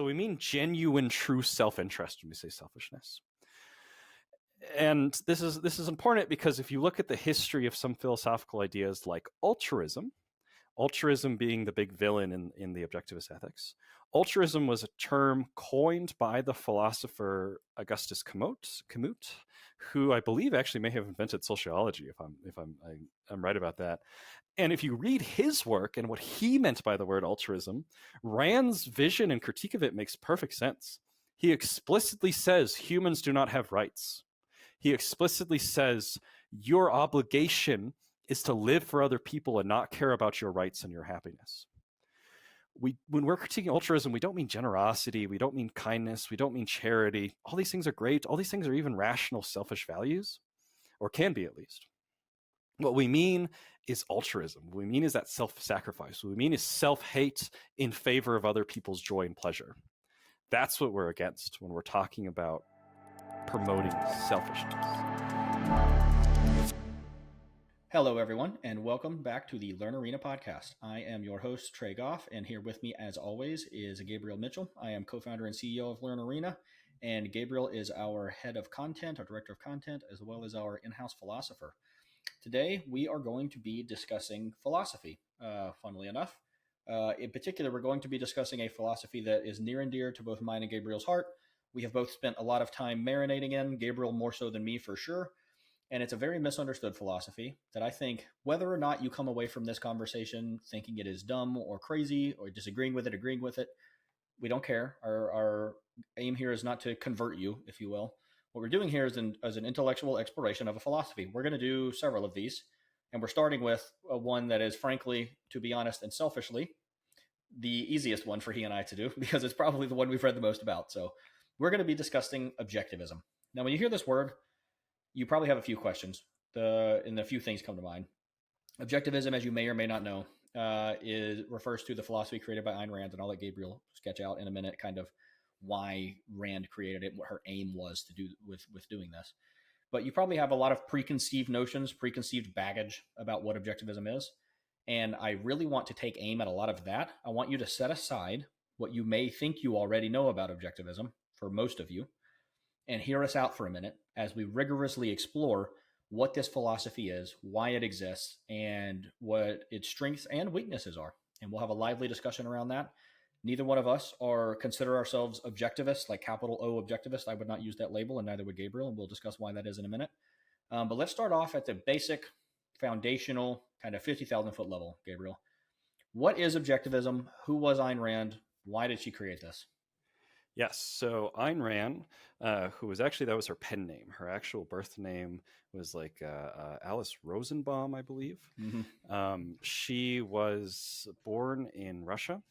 we mean genuine, true self-interest when we say selfishness. And this is important because if you look at the history of some philosophical ideas like altruism being the big villain in the objectivist ethics, altruism was a term coined by the philosopher Augustus Comte, who I believe actually may have invented sociology, if I'm right about that. And if you read his work and what he meant by the word altruism, Rand's vision and critique of it makes perfect sense. He explicitly says humans do not have rights. He explicitly says your obligation is to live for other people and not care about your rights and your happiness. When we're critiquing altruism, we don't mean generosity, we don't mean kindness, we don't mean charity. All these things are great. All these things are even rational, selfish values, or can be at least. What we mean is altruism. What we mean is that self-sacrifice. What we mean is self-hate in favor of other people's joy and pleasure. That's what we're against when we're talking about promoting selfishness. Hello, everyone, and welcome back to the Learn Arena podcast. I am your host, Trey Goff, and here with me, as always, is Gabriel Mitchell. I am co-founder and CEO of Learn Arena, and Gabriel is our head of content, our director of content, as well as our in-house philosopher. Today, we are going to be discussing philosophy, funnily enough. In particular, we're going to be discussing a philosophy that is near and dear to both mine and Gabriel's heart. We have both spent a lot of time marinating in, Gabriel more so than me for sure. And it's a very misunderstood philosophy that I think whether or not you come away from this conversation thinking it is dumb or crazy or disagreeing with it, agreeing with it, we don't care. Our aim here is not to convert you, if you will. What we're doing here is an intellectual exploration of a philosophy. We're going to do several of these, and we're starting with one that is, frankly, to be honest and selfishly, the easiest one for he and I to do because it's probably the one we've read the most about. So we're going to be discussing objectivism. Now, when you hear this word, you probably have a few questions, and a few things come to mind. Objectivism, as you may or may not know, refers to the philosophy created by Ayn Rand, and I'll let Gabriel sketch out in a minute kind of why Rand created it, what her aim was to do with doing this. But you probably have a lot of preconceived notions, preconceived baggage about what objectivism is, and I really want to take aim at a lot of that. I want you to set aside what you may think you already know about objectivism, for most of you, and hear us out for a minute as we rigorously explore what this philosophy is, why it exists, and what its strengths and weaknesses are. And we'll have a lively discussion around that. Neither one of us consider ourselves objectivists, like capital O objectivist. I would not use that label, and neither would Gabriel, and we'll discuss why that is in a minute. But let's start off at the basic, foundational, kind of 50,000-foot level, Gabriel. What is objectivism? Who was Ayn Rand? Why did she create this? Yes. So Ayn Rand, who was actually, that was her pen name. Her actual birth name was like Alice Rosenbaum, I believe. Mm-hmm. She was born in Russia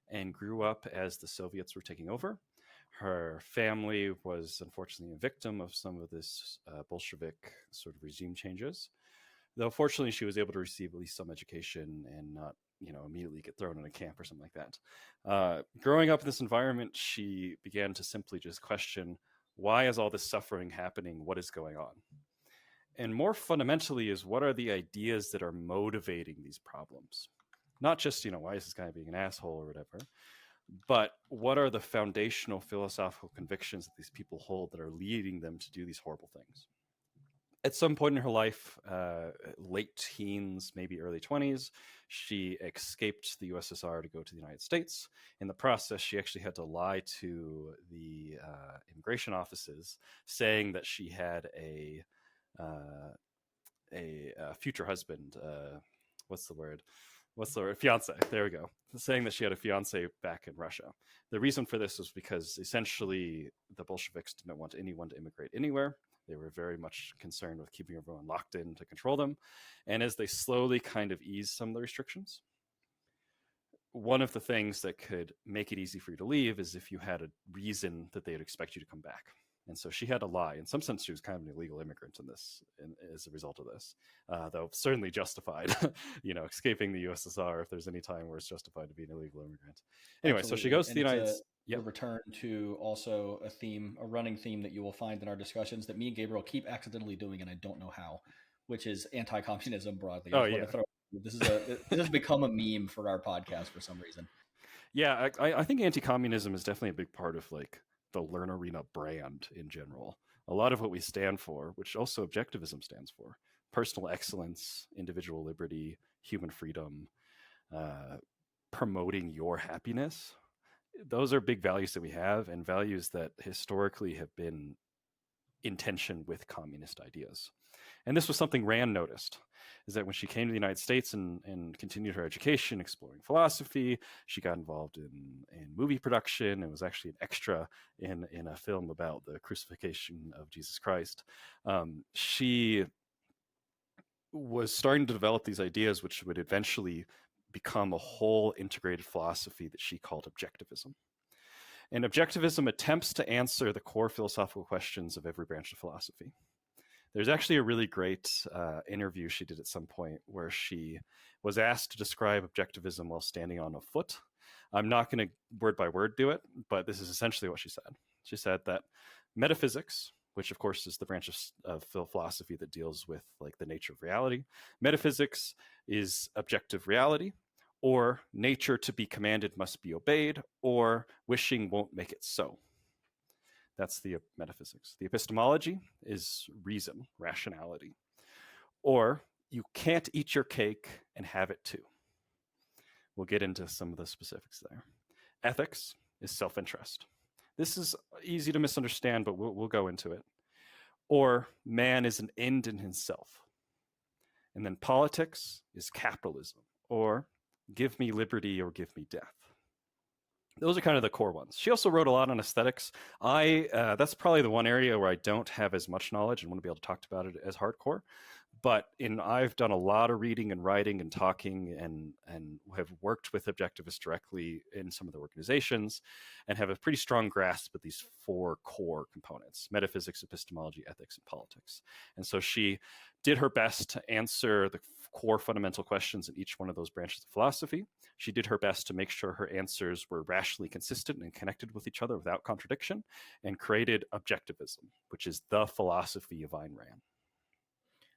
and grew up as the Soviets were taking over. Her family was unfortunately a victim of some of this Bolshevik sort of regime changes. Though fortunately she was able to receive at least some education and not immediately get thrown in a camp or something like that. Growing up in this environment, she began to simply just question, why is all this suffering happening? What is going on? And more fundamentally is, what are the ideas that are motivating these problems? Not just, why is this guy being an asshole or whatever, but what are the foundational philosophical convictions that these people hold that are leading them to do these horrible things? At some point in her life, late teens, maybe early 20s, she escaped the USSR to go to the United States. In the process, she actually had to lie to the immigration offices, saying that she had a future husband. What's the word? Fiance. There we go. Saying that she had a fiance back in Russia. The reason for this was because essentially the Bolsheviks didn't want anyone to immigrate anywhere. They were very much concerned with keeping everyone locked in to control them. And as they slowly kind of eased some of the restrictions, one of the things that could make it easy for you to leave is if you had a reason that they would expect you to come back. And so she had to lie. In some sense, she was kind of an illegal immigrant as a result of this, though certainly justified, escaping the USSR if there's any time where it's justified to be an illegal immigrant. Anyway, Absolutely. So she goes to the United States. Yep. A return to also a running theme that you will find in our discussions that me and Gabriel keep accidentally doing, and I don't know how, which is anti-communism broadly. Oh, yeah. This has become a meme for our podcast for some reason. Yeah, I think anti-communism is definitely a big part of like the Learn Arena brand in general. A lot of what we stand for, which also objectivism stands for, personal excellence, individual liberty, human freedom, uh, promoting your happiness. Those are big values that we have, and values that historically have been in tension with communist ideas. And this was something Rand noticed, is that when she came to the United States and continued her education, exploring philosophy, she got involved in movie production and was actually an extra in a film about the crucifixion of Jesus Christ. She was starting to develop these ideas, which would eventually become a whole integrated philosophy that she called objectivism. And objectivism attempts to answer the core philosophical questions of every branch of philosophy. There's actually a really great interview she did at some point where she was asked to describe objectivism while standing on a foot. I'm not going to word by word do it, but this is essentially what she said. She said that metaphysics, which of course is the branch of philosophy that deals with like the nature of reality, metaphysics is objective reality, or nature to be commanded must be obeyed, or wishing won't make it so. That's the metaphysics. The epistemology is reason, rationality. Or you can't eat your cake and have it too. We'll get into some of the specifics there. Ethics is self-interest. This is easy to misunderstand, but we'll go into it. Or man is an end in himself. And then politics is capitalism, or give me liberty or give me death. Those are kind of the core ones. She also wrote a lot on aesthetics. That's probably the one area where I don't have as much knowledge and wouldn't be able to talk about it as hardcore. But I've done a lot of reading and writing and talking and have worked with objectivists directly in some of the organizations and have a pretty strong grasp of these 4 core components: metaphysics, epistemology, ethics, and politics. And so she did her best to answer the core fundamental questions in each one of those branches of philosophy. She did her best to make sure her answers were rationally consistent and connected with each other without contradiction, and created objectivism, which is the philosophy of Ayn Rand.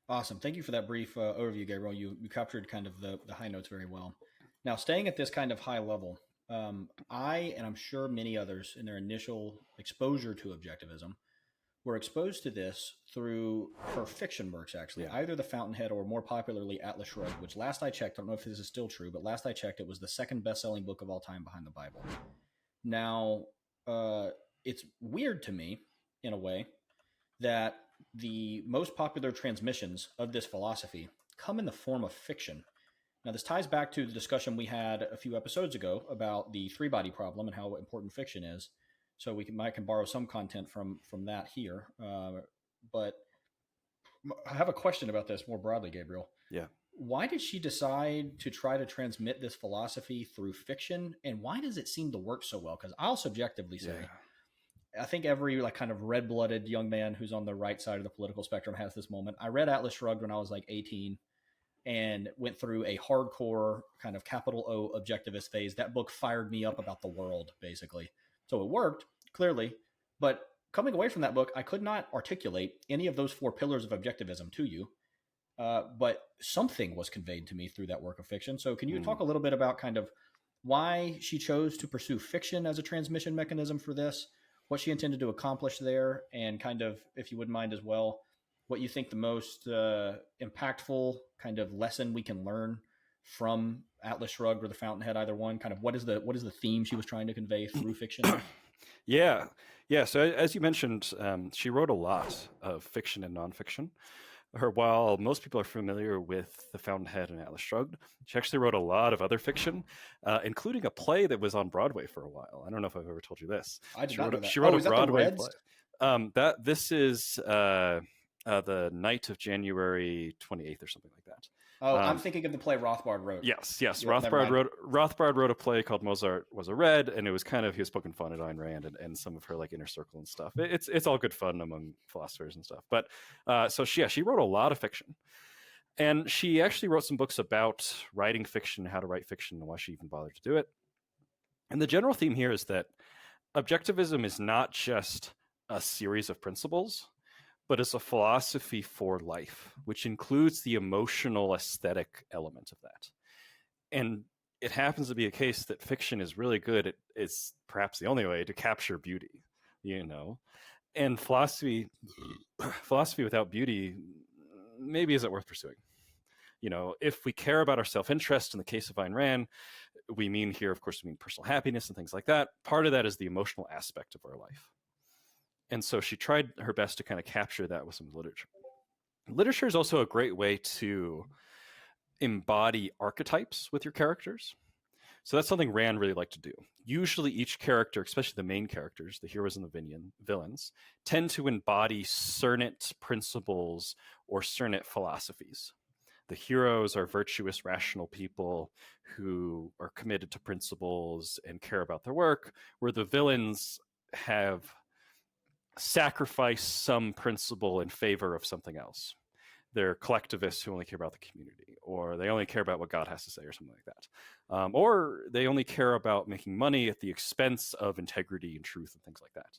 Awesome. Thank you for that brief overview, Gabriel. You captured kind of the high notes very well. Now, staying at this kind of high level, I, and I'm sure many others in their initial exposure to objectivism, were exposed to this through her fiction works, actually. Yeah. Either The Fountainhead or more popularly Atlas Shrugged, which last I checked, I don't know if this is still true, but last I checked, it was the second best-selling book of all time behind the Bible. Now, it's weird to me, in a way, that the most popular transmissions of this philosophy come in the form of fiction. Now, this ties back to the discussion we had a few episodes ago about the three-body problem and how important fiction is. So I can borrow some content from that here. But I have a question about this more broadly, Gabriel. Yeah. Why did she decide to try to transmit this philosophy through fiction? And why does it seem to work so well? Because I'll subjectively say, I think every like kind of red-blooded young man who's on the right side of the political spectrum has this moment. I read Atlas Shrugged when I was like 18 and went through a hardcore kind of capital O objectivist phase. That book fired me up about the world, basically. So it worked, clearly. But coming away from that book, I could not articulate any of those 4 pillars of objectivism to you. But something was conveyed to me through that work of fiction. So can you talk a little bit about kind of why she chose to pursue fiction as a transmission mechanism for this, what she intended to accomplish there, and kind of, if you wouldn't mind as well, what you think the most impactful kind of lesson we can learn from Atlas Shrugged or The Fountainhead, either one? Kind of what is the theme she was trying to convey through fiction? Yeah. So as you mentioned, she wrote a lot of fiction and nonfiction. While most people are familiar with The Fountainhead and Atlas Shrugged, she actually wrote a lot of other fiction, including a play that was on Broadway for a while. I don't know if I've ever told you this. I did not know that. She wrote a Broadway play. This is the night of January 28th or something like that. Oh, I'm thinking of the play Rothbard wrote. Yes. Rothbard wrote a play called Mozart Was a Red, and it was kind of, he was poking fun at Ayn Rand and some of her like inner circle and stuff. It's all good fun among philosophers and stuff. But so she wrote a lot of fiction, and she actually wrote some books about writing fiction, how to write fiction, and why she even bothered to do it. And the general theme here is that objectivism is not just a series of principles, but as a philosophy for life, which includes the emotional aesthetic element of that. And it happens to be a case that fiction is really good. It's perhaps the only way to capture beauty, and philosophy without beauty maybe isn't worth pursuing. If we care about our self-interest, in the case of Ayn Rand, we mean here, of course, we mean personal happiness and things like that. Part of that is the emotional aspect of our life. And so she tried her best to kind of capture that with some literature. Literature is also a great way to embody archetypes with your characters. So that's something Rand really liked to do. Usually each character, especially the main characters, the heroes and the villains, tend to embody certain principles or certain philosophies. The heroes are virtuous, rational people who are committed to principles and care about their work, where the villains have sacrificed some principle in favor of something else. They're collectivists who only care about the community, or they only care about what God has to say, or something like that. Or they only care about making money at the expense of integrity and truth and things like that.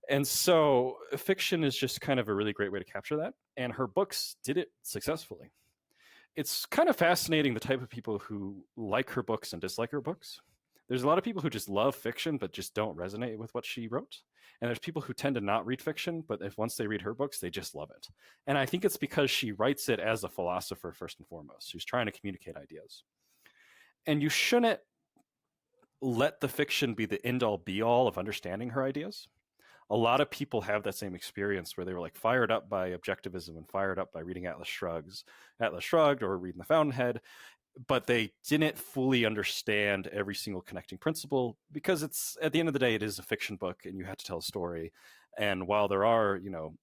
And so fiction is just kind of a really great way to capture that. And her books did it successfully. It's kind of fascinating the type of people who like her books and dislike her books. There's a lot of people who just love fiction but just don't resonate with what she wrote. And there's people who tend to not read fiction, but once they read her books, they just love it. And I think it's because she writes it as a philosopher first and foremost. She's trying to communicate ideas. And you shouldn't let the fiction be the end-all be-all of understanding her ideas. A lot of people have that same experience where they were like fired up by objectivism and fired up by reading Atlas Shrugged or reading The Fountainhead, but they didn't fully understand every single connecting principle, because it's, at the end of the day, it is a fiction book and you have to tell a story. And while there are,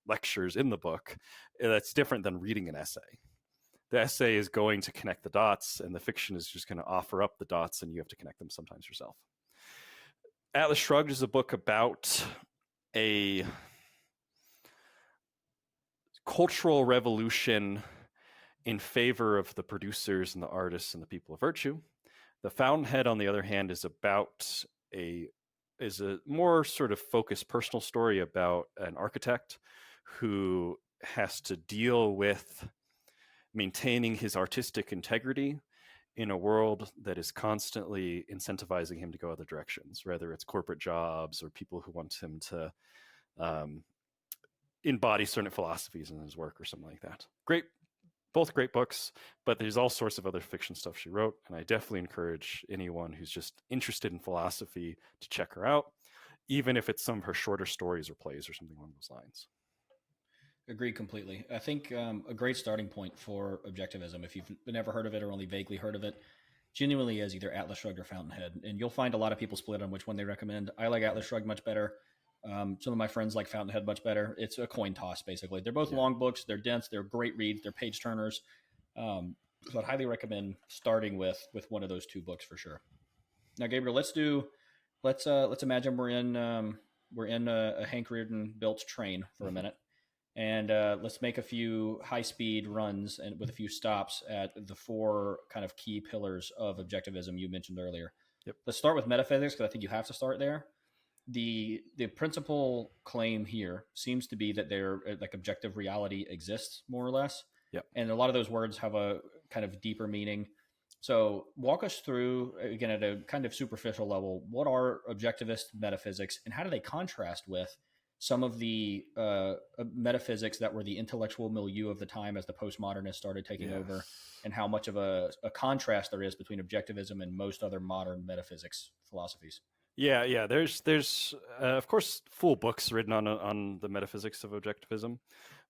lectures in the book, that's different than reading an essay. The essay is going to connect the dots, and the fiction is just going to offer up the dots, and you have to connect them sometimes yourself. Atlas Shrugged is a book about a cultural revolution in favor of the producers and the artists and the people of virtue. The Fountainhead, on the other hand, is a more sort of focused personal story about an architect who has to deal with maintaining his artistic integrity in a world that is constantly incentivizing him to go other directions, whether it's corporate jobs or people who want him to embody certain philosophies in his work or something like that. Both great books, but there's all sorts of other fiction stuff she wrote, and I definitely encourage anyone who's just interested in philosophy to check her out, even if it's some of her shorter stories or plays or something along those lines. Agree completely. I think a great starting point for objectivism, if you've never heard of it or only vaguely heard of it, genuinely is either Atlas Shrugged or Fountainhead. And you'll find a lot of people split on which one they recommend. I like Atlas Shrugged much better. Some of my friends like Fountainhead much better. It's a coin toss, basically. They're both long books. They're dense. They're great reads. They're page turners. So I'd highly recommend starting with one of those two books for sure. Now, Gabriel, let's imagine we're in a Hank Rearden built train for a minute. And let's make a few high-speed runs and with a few stops at the four kind of key pillars of objectivism you mentioned earlier. Yep. Let's start with metaphysics, because I think you have to start there. The principal claim here seems to be that like objective reality exists, more or less. Yep. And a lot of those words have a kind of deeper meaning. So walk us through, again, at a kind of superficial level, what are objectivist metaphysics and how do they contrast with some of the metaphysics that were the intellectual milieu of the time as the postmodernists started taking over, and how much of a contrast there is between objectivism and most other modern metaphysics philosophies? Yeah. There's of course full books written on the metaphysics of objectivism,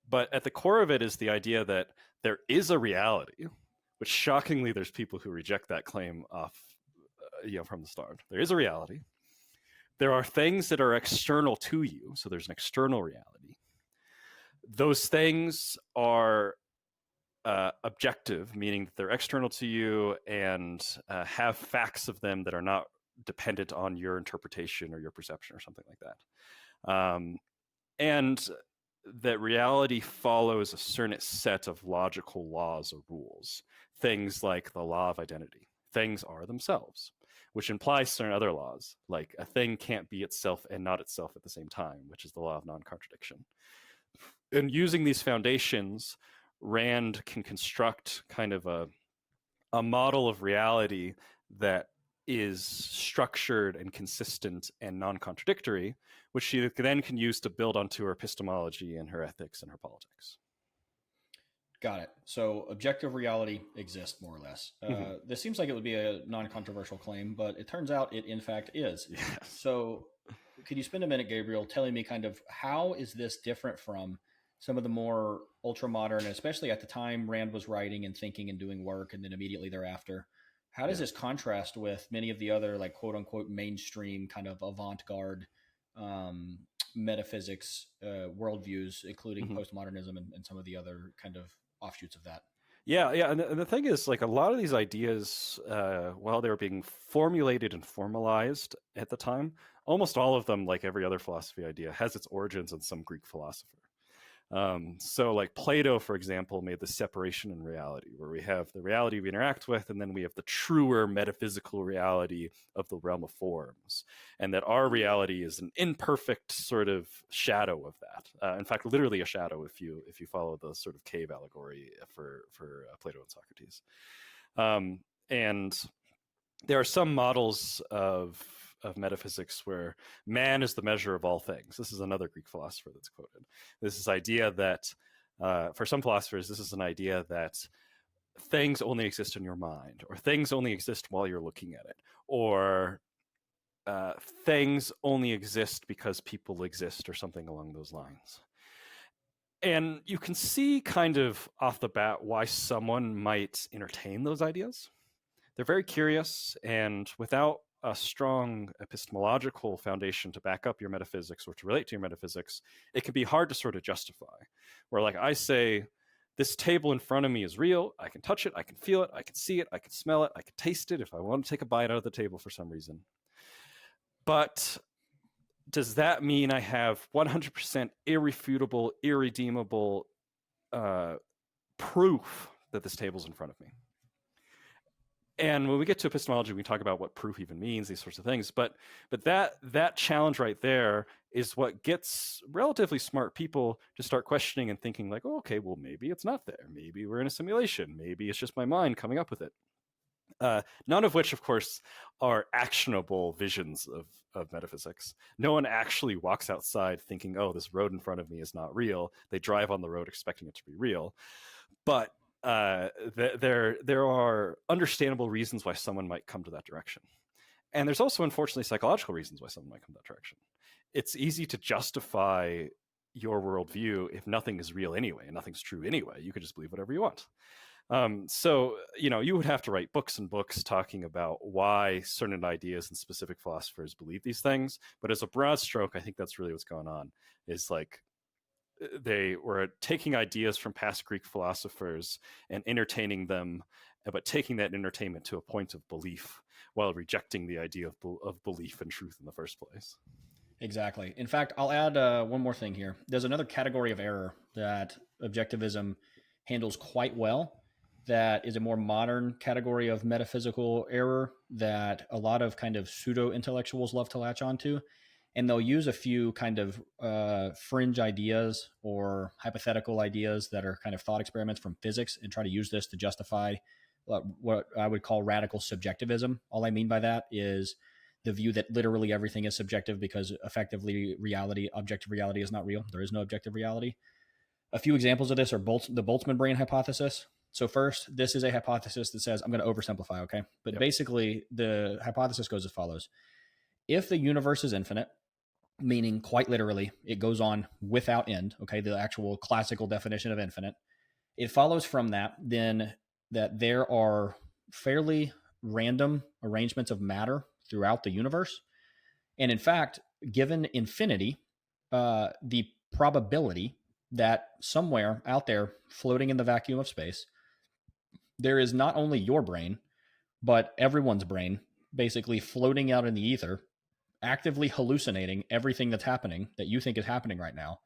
but at the core of it is the idea that there is a reality, which shockingly there's people who reject that claim off, from the start. There is a reality. There are things that are external to you, so there's an external reality. Those things are objective, meaning that they're external to you and have facts of them that are not dependent on your interpretation or your perception or something like that. And that reality follows a certain set of logical laws or rules, things like the law of identity. Things are themselves, which implies certain other laws, like a thing can't be itself and not itself at the same time, which is the law of non-contradiction. And using these foundations, Rand can construct kind of a model of reality that is structured and consistent and non-contradictory, which she then can use to build onto her epistemology and her ethics and her politics. Got it. So objective reality exists, more or less. This seems like it would be a non-controversial claim, but it turns out it in fact is. Yes. So could you spend a minute, Gabriel, telling me kind of how is this different from some of the more ultra-modern, especially at the time Rand was writing and thinking and doing work, and then immediately thereafter? How does this contrast with many of the other, like, quote unquote, mainstream kind of avant-garde metaphysics worldviews, including postmodernism and some of the other kind of offshoots of that? Yeah. And the thing is, like, a lot of these ideas, while they were being formulated and formalized at the time, almost all of them, like every other philosophy idea, has its origins in some Greek philosopher. So like Plato, for example, made the separation in reality, where we have the reality we interact with, and then we have the truer metaphysical reality of the realm of forms, and that our reality is an imperfect sort of shadow of that. In fact, literally a shadow if you follow the sort of cave allegory for Plato and Socrates. And there are some models of metaphysics where man is the measure of all things. This is another Greek philosopher that's quoted. This is idea that, for some philosophers, this is an idea that things only exist in your mind, or things only exist while you're looking at it, or things only exist because people exist, or something along those lines. And you can see kind of off the bat why someone might entertain those ideas. They're very curious, and without a strong epistemological foundation to back up your metaphysics or to relate to your metaphysics, it can be hard to sort of justify. Where, like, I say, this table in front of me is real. I can touch it. I can feel it. I can see it. I can smell it. I can taste it if I want to take a bite out of the table for some reason. But does that mean I have 100% irrefutable, irredeemable proof that this table's in front of me? And when we get to epistemology, we talk about what proof even means, these sorts of things. But that challenge right there is what gets relatively smart people to start questioning and thinking, like, oh, okay, well, maybe it's not there. Maybe we're in a simulation. Maybe it's just my mind coming up with it. None of which, of course, are actionable visions of metaphysics. No one actually walks outside thinking, oh, this road in front of me is not real. They drive on the road expecting it to be real. But there are understandable reasons why someone might come to that direction. And there's also, unfortunately, psychological reasons why someone might come that direction. It's easy to justify your worldview if nothing is real anyway, and nothing's true anyway. You could just believe whatever you want. So, you would have to write books and books talking about why certain ideas and specific philosophers believe these things. But as a broad stroke, I think that's really what's going on, is like, they were taking ideas from past Greek philosophers and entertaining them, but taking that entertainment to a point of belief while rejecting the idea of belief and truth in the first place. Exactly. In fact, I'll add one more thing here. There's another category of error that objectivism handles quite well, that is a more modern category of metaphysical error that a lot of kind of pseudo-intellectuals love to latch onto. And they'll use a few kind of fringe ideas or hypothetical ideas that are kind of thought experiments from physics and try to use this to justify what I would call radical subjectivism. All I mean by that is the view that literally everything is subjective because effectively objective reality is not real. There is no objective reality. A few examples of this are the Boltzmann brain hypothesis. So first, this is a hypothesis that says, I'm going to oversimplify, okay? But basically, the hypothesis goes as follows. If the universe is infinite, meaning quite literally, it goes on without end, okay, the actual classical definition of infinite, it follows from that then that there are fairly random arrangements of matter throughout the universe. And in fact, given infinity, the probability that somewhere out there floating in the vacuum of space, there is not only your brain, but everyone's brain basically floating out in the ether, actively hallucinating everything that's happening that you think is happening right now.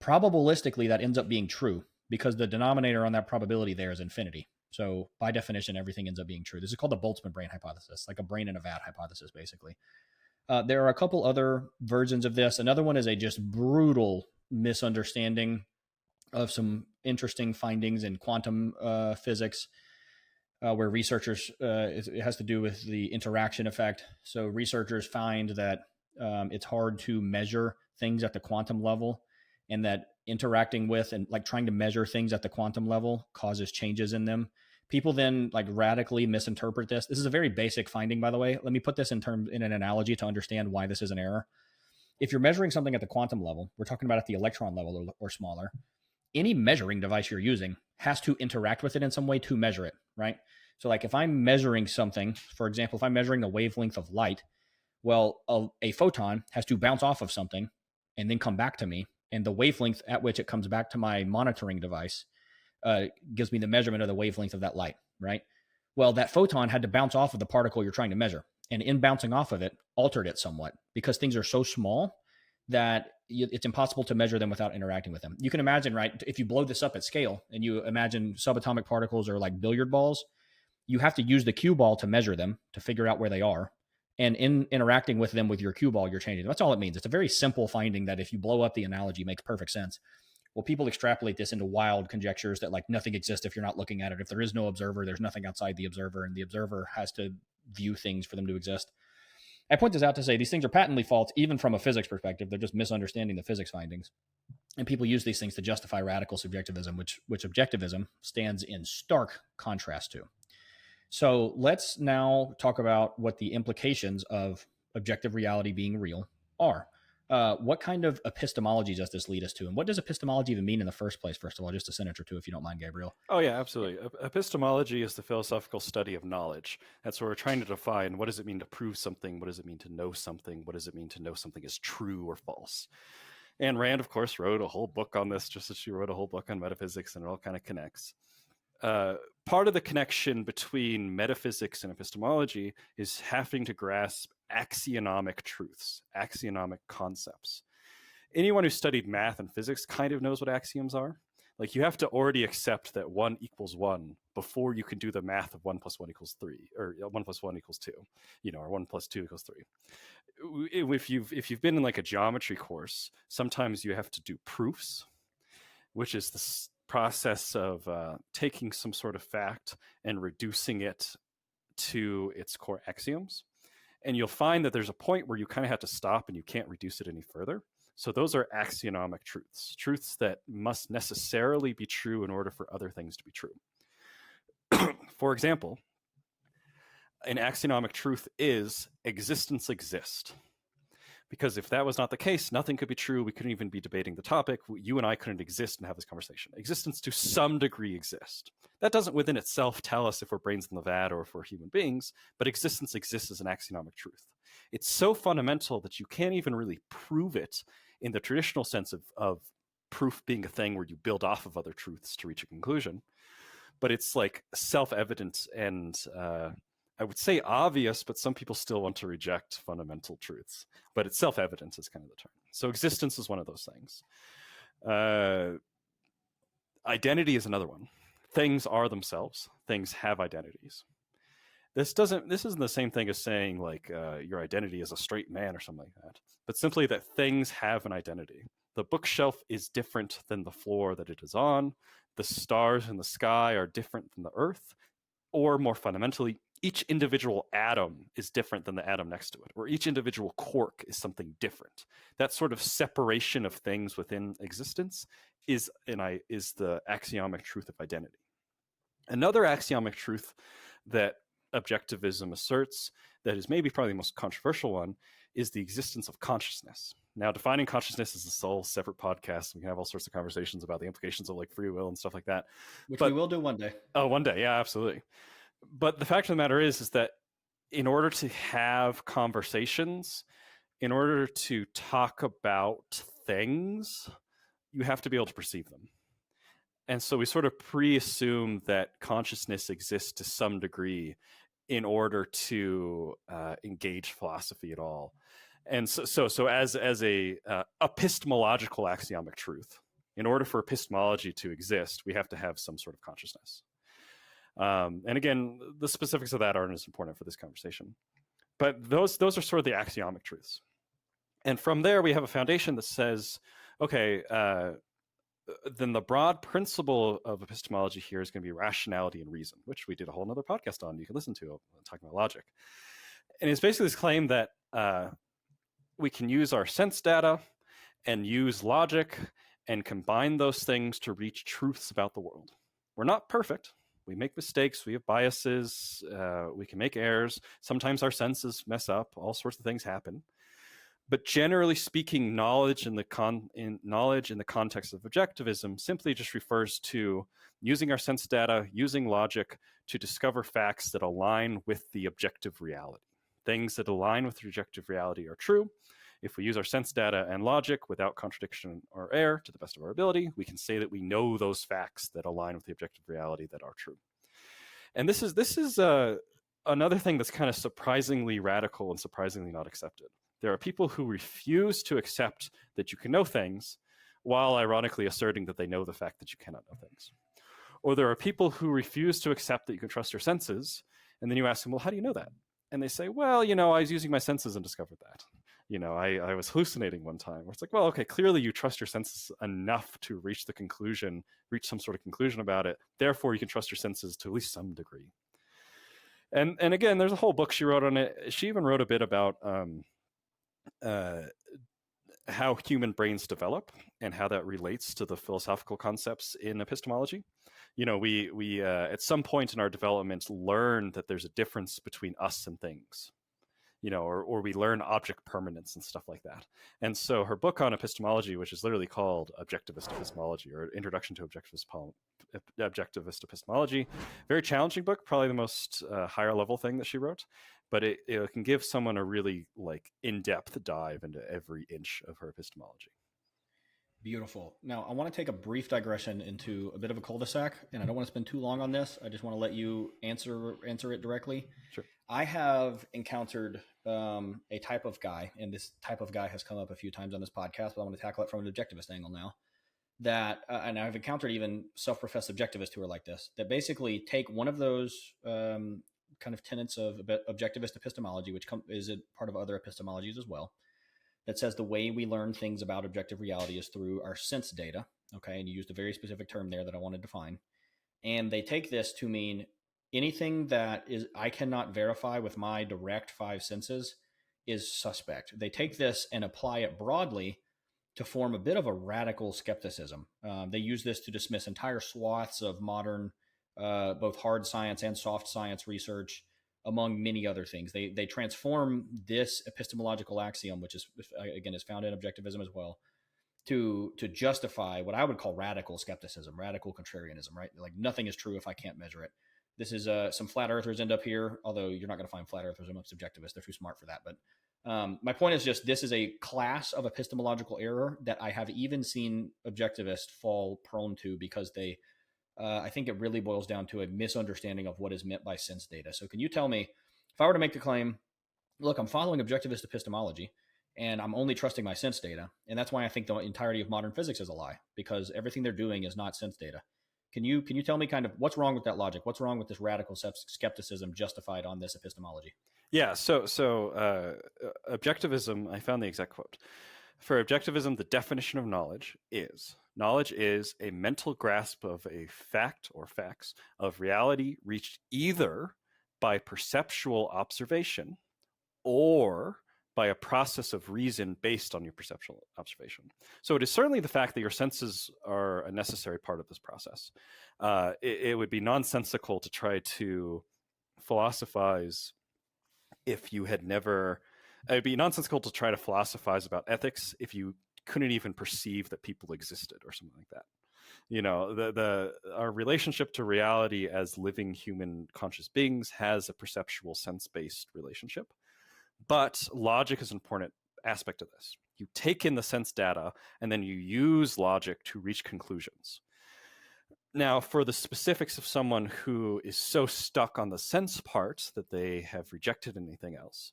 Probabilistically, that ends up being true because the denominator on that probability there is infinity. So by definition, everything ends up being true. This is called the Boltzmann brain hypothesis, like a brain in a vat hypothesis, basically. There are a couple other versions of this. Another one is a just brutal misunderstanding of some interesting findings in quantum physics. where researchers, it has to do with the interaction effect. So researchers find that it's hard to measure things at the quantum level, and that interacting with and like trying to measure things at the quantum level causes changes in them. People then like radically misinterpret this. This is a very basic finding, by the way. Let me put this in an analogy to understand why this is an error. If you're measuring something at the quantum level, we're talking about at the electron level or smaller, any measuring device you're using has to interact with it in some way to measure it, right? So like if I'm measuring something, for example, if I'm measuring the wavelength of light, well, a photon has to bounce off of something and then come back to me. And the wavelength at which it comes back to my monitoring device gives me the measurement of the wavelength of that light, right? Well, that photon had to bounce off of the particle you're trying to measure. And in bouncing off of it, altered it somewhat because things are so small that it's impossible to measure them without interacting with them. You can imagine, right? If you blow this up at scale and you imagine subatomic particles are like billiard balls, you have to use the cue ball to measure them, to figure out where they are. And in interacting with them with your cue ball, you're changing them. That's all it means. It's a very simple finding that if you blow up the analogy, makes perfect sense. Well, people extrapolate this into wild conjectures that like nothing exists if you're not looking at it. If there is no observer, there's nothing outside the observer, and the observer has to view things for them to exist. I point this out to say these things are patently false, even from a physics perspective. They're just misunderstanding the physics findings. And people use these things to justify radical subjectivism, which objectivism stands in stark contrast to. So let's now talk about what the implications of objective reality being real are. What kind of epistemology does this lead us to? And what does epistemology even mean in the first place? First of all, just a sentence or two, if you don't mind, Gabriel. Oh, yeah, absolutely. Epistemology is the philosophical study of knowledge. That's what we're trying to define. What does it mean to prove something? What does it mean to know something? What does it mean to know something is true or false? Ayn Rand, of course, wrote a whole book on this, just as she wrote a whole book on metaphysics, and it all kind of connects. Part of the connection between metaphysics and epistemology is having to grasp axionomic truths, axionomic concepts. Anyone who studied math and physics kind of knows what axioms are. Like you have to already accept that 1 equals 1 before you can do the math of 1 plus 1 equals 3, or 1 plus 1 equals 2, or 1 plus 2 equals 3. If you've been in like a geometry course, sometimes you have to do proofs, which is the process of taking some sort of fact and reducing it to its core axioms. And you'll find that there's a point where you kind of have to stop and you can't reduce it any further. So those are axionomic truths, truths that must necessarily be true in order for other things to be true. For example, an axionomic truth is existence exists. Because if that was not the case, nothing could be true. We couldn't even be debating the topic. You and I couldn't exist and have this conversation. Existence to some degree exists. That doesn't within itself tell us if we're brains in the vat or if we're human beings, but existence exists as an axionomic truth. It's so fundamental that you can't even really prove it in the traditional sense of proof being a thing where you build off of other truths to reach a conclusion. But it's like self-evident and I would say obvious, but some people still want to reject fundamental truths. But it's self-evident is kind of the term. So existence is one of those things. Identity is another one. Things are themselves. Things have identities. This isn't the same thing as saying like your identity is a straight man or something like that, but simply that things have an identity. The bookshelf is different than the floor that it is on. The stars in the sky are different than the earth, or more fundamentally, each individual atom is different than the atom next to it, or each individual quark is something different. That sort of separation of things within existence is the axiomic truth of identity. Another axiomic truth that objectivism asserts, that is maybe probably the most controversial one, is the existence of consciousness. Now, defining consciousness is a whole separate podcast. We can have all sorts of conversations about the implications of like free will and stuff like that. Which we will do one day. Oh, one day. Yeah, absolutely. But the fact of the matter is that in order to have conversations, in order to talk about things, you have to be able to perceive them. And so we sort of pre-assume that consciousness exists to some degree in order to engage philosophy at all. And so as a epistemological axiomic truth, in order for epistemology to exist, we have to have some sort of consciousness. And again, the specifics of that aren't as important for this conversation. But those are sort of the axiomic truths. And from there, we have a foundation that says, okay, then the broad principle of epistemology here is going to be rationality and reason, which we did a whole other podcast on. You can listen to talking about logic. And it's basically this claim that we can use our sense data and use logic and combine those things to reach truths about the world. We're not perfect. We make mistakes. We have biases. We can make errors. Sometimes our senses mess up. All sorts of things happen. But generally speaking, knowledge in the context of objectivism simply just refers to using our sense data, using logic to discover facts that align with the objective reality. Things that align with the objective reality are true. If we use our sense data and logic without contradiction or error to the best of our ability, we can say that we know those facts that align with the objective reality that are true. And this is another thing that's kind of surprisingly radical and surprisingly not accepted. There are people who refuse to accept that you can know things while ironically asserting that they know the fact that you cannot know things. Or there are people who refuse to accept that you can trust your senses. And then you ask them, well, how do you know that? And they say, well, I was using my senses and discovered that. I was hallucinating one time. Where it's like, well, okay, clearly you trust your senses enough to reach some sort of conclusion about it. Therefore, you can trust your senses to at least some degree. And again, there's a whole book she wrote on it. She even wrote a bit about how human brains develop and how that relates to the philosophical concepts in epistemology. We at some point in our development learn that there's a difference between us and things, or we learn object permanence and stuff like that. And so her book on epistemology, which is literally called Objectivist Epistemology or Introduction to Objectivist Epistemology, very challenging book, probably the most higher level thing that she wrote. But it can give someone a really in-depth dive into every inch of her epistemology. Beautiful. Now, I want to take a brief digression into a bit of a cul-de-sac, and I don't want to spend too long on this. I just want to let you answer it directly. Sure. I have encountered a type of guy, and this type of guy has come up a few times on this podcast, but I want to tackle it from an objectivist angle now. That, and I've encountered even self-professed objectivists who are like this, that basically take one of those kind of tenets of objectivist epistemology, which is a part of other epistemologies as well, that says the way we learn things about objective reality is through our sense data. Okay. And you used a very specific term there that I want to define. And they take this to mean anything that is I cannot verify with my direct five senses is suspect. They take this and apply it broadly to form a bit of a radical skepticism. They use this to dismiss entire swaths of modern both hard science and soft science research, among many other things. They transform this epistemological axiom, which is found in objectivism as well, to justify what I would call radical skepticism, radical contrarianism, right? Like nothing is true if I can't measure it. This is some flat earthers end up here, although you're not going to find flat earthers amongst objectivists. They're too smart for that. But my point is just this is a class of epistemological error that I have even seen objectivists fall prone to because I think it really boils down to a misunderstanding of what is meant by sense data. So can you tell me, if I were to make the claim, look, I'm following objectivist epistemology and I'm only trusting my sense data, and that's why I think the entirety of modern physics is a lie, because everything they're doing is not sense data. Can you tell me kind of what's wrong with that logic? What's wrong with this radical skepticism justified on this epistemology? Yeah, so objectivism, I found the exact quote. For objectivism, the definition of knowledge is a mental grasp of a fact or facts of reality reached either by perceptual observation or by a process of reason based on your perceptual observation. So it is certainly the fact that your senses are a necessary part of this process. It would be nonsensical to try to philosophize if you had never... It would be nonsensical to try to philosophize about ethics if you couldn't even perceive that people existed or something like that. Our relationship to reality as living human conscious beings has a perceptual sense-based relationship. But logic is an important aspect of this. You take in the sense data and then you use logic to reach conclusions. Now, for the specifics of someone who is so stuck on the sense part that they have rejected anything else,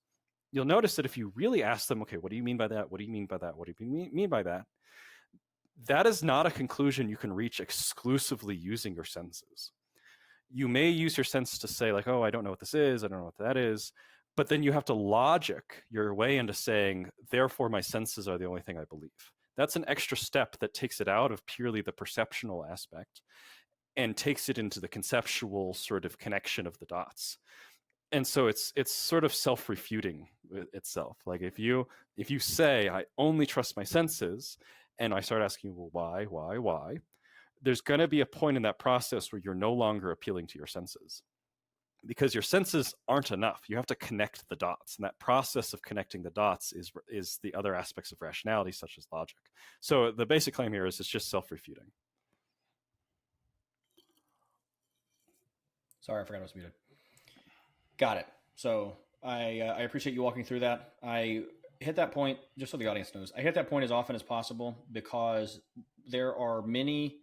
you'll notice that if you really ask them, okay, what do you mean by that? What do you mean by that? What do you mean by that? That is not a conclusion you can reach exclusively using your senses. You may use your sense to say like, oh, I don't know what this is. I don't know what that is. But then you have to logic your way into saying, therefore, my senses are the only thing I believe. That's an extra step that takes it out of purely the perceptional aspect and takes it into the conceptual sort of connection of the dots. And so it's sort of self-refuting itself. Like if you say, I only trust my senses, and I start asking, well, why? There's going to be a point in that process where you're no longer appealing to your senses, because your senses aren't enough. You have to connect the dots, and that process of connecting the dots is the other aspects of rationality, such as logic. So the basic claim here is it's just self-refuting. Sorry, I forgot I was muted. Got it. So I appreciate you walking through that. I hit that point, just so the audience knows, I hit that point as often as possible because there are many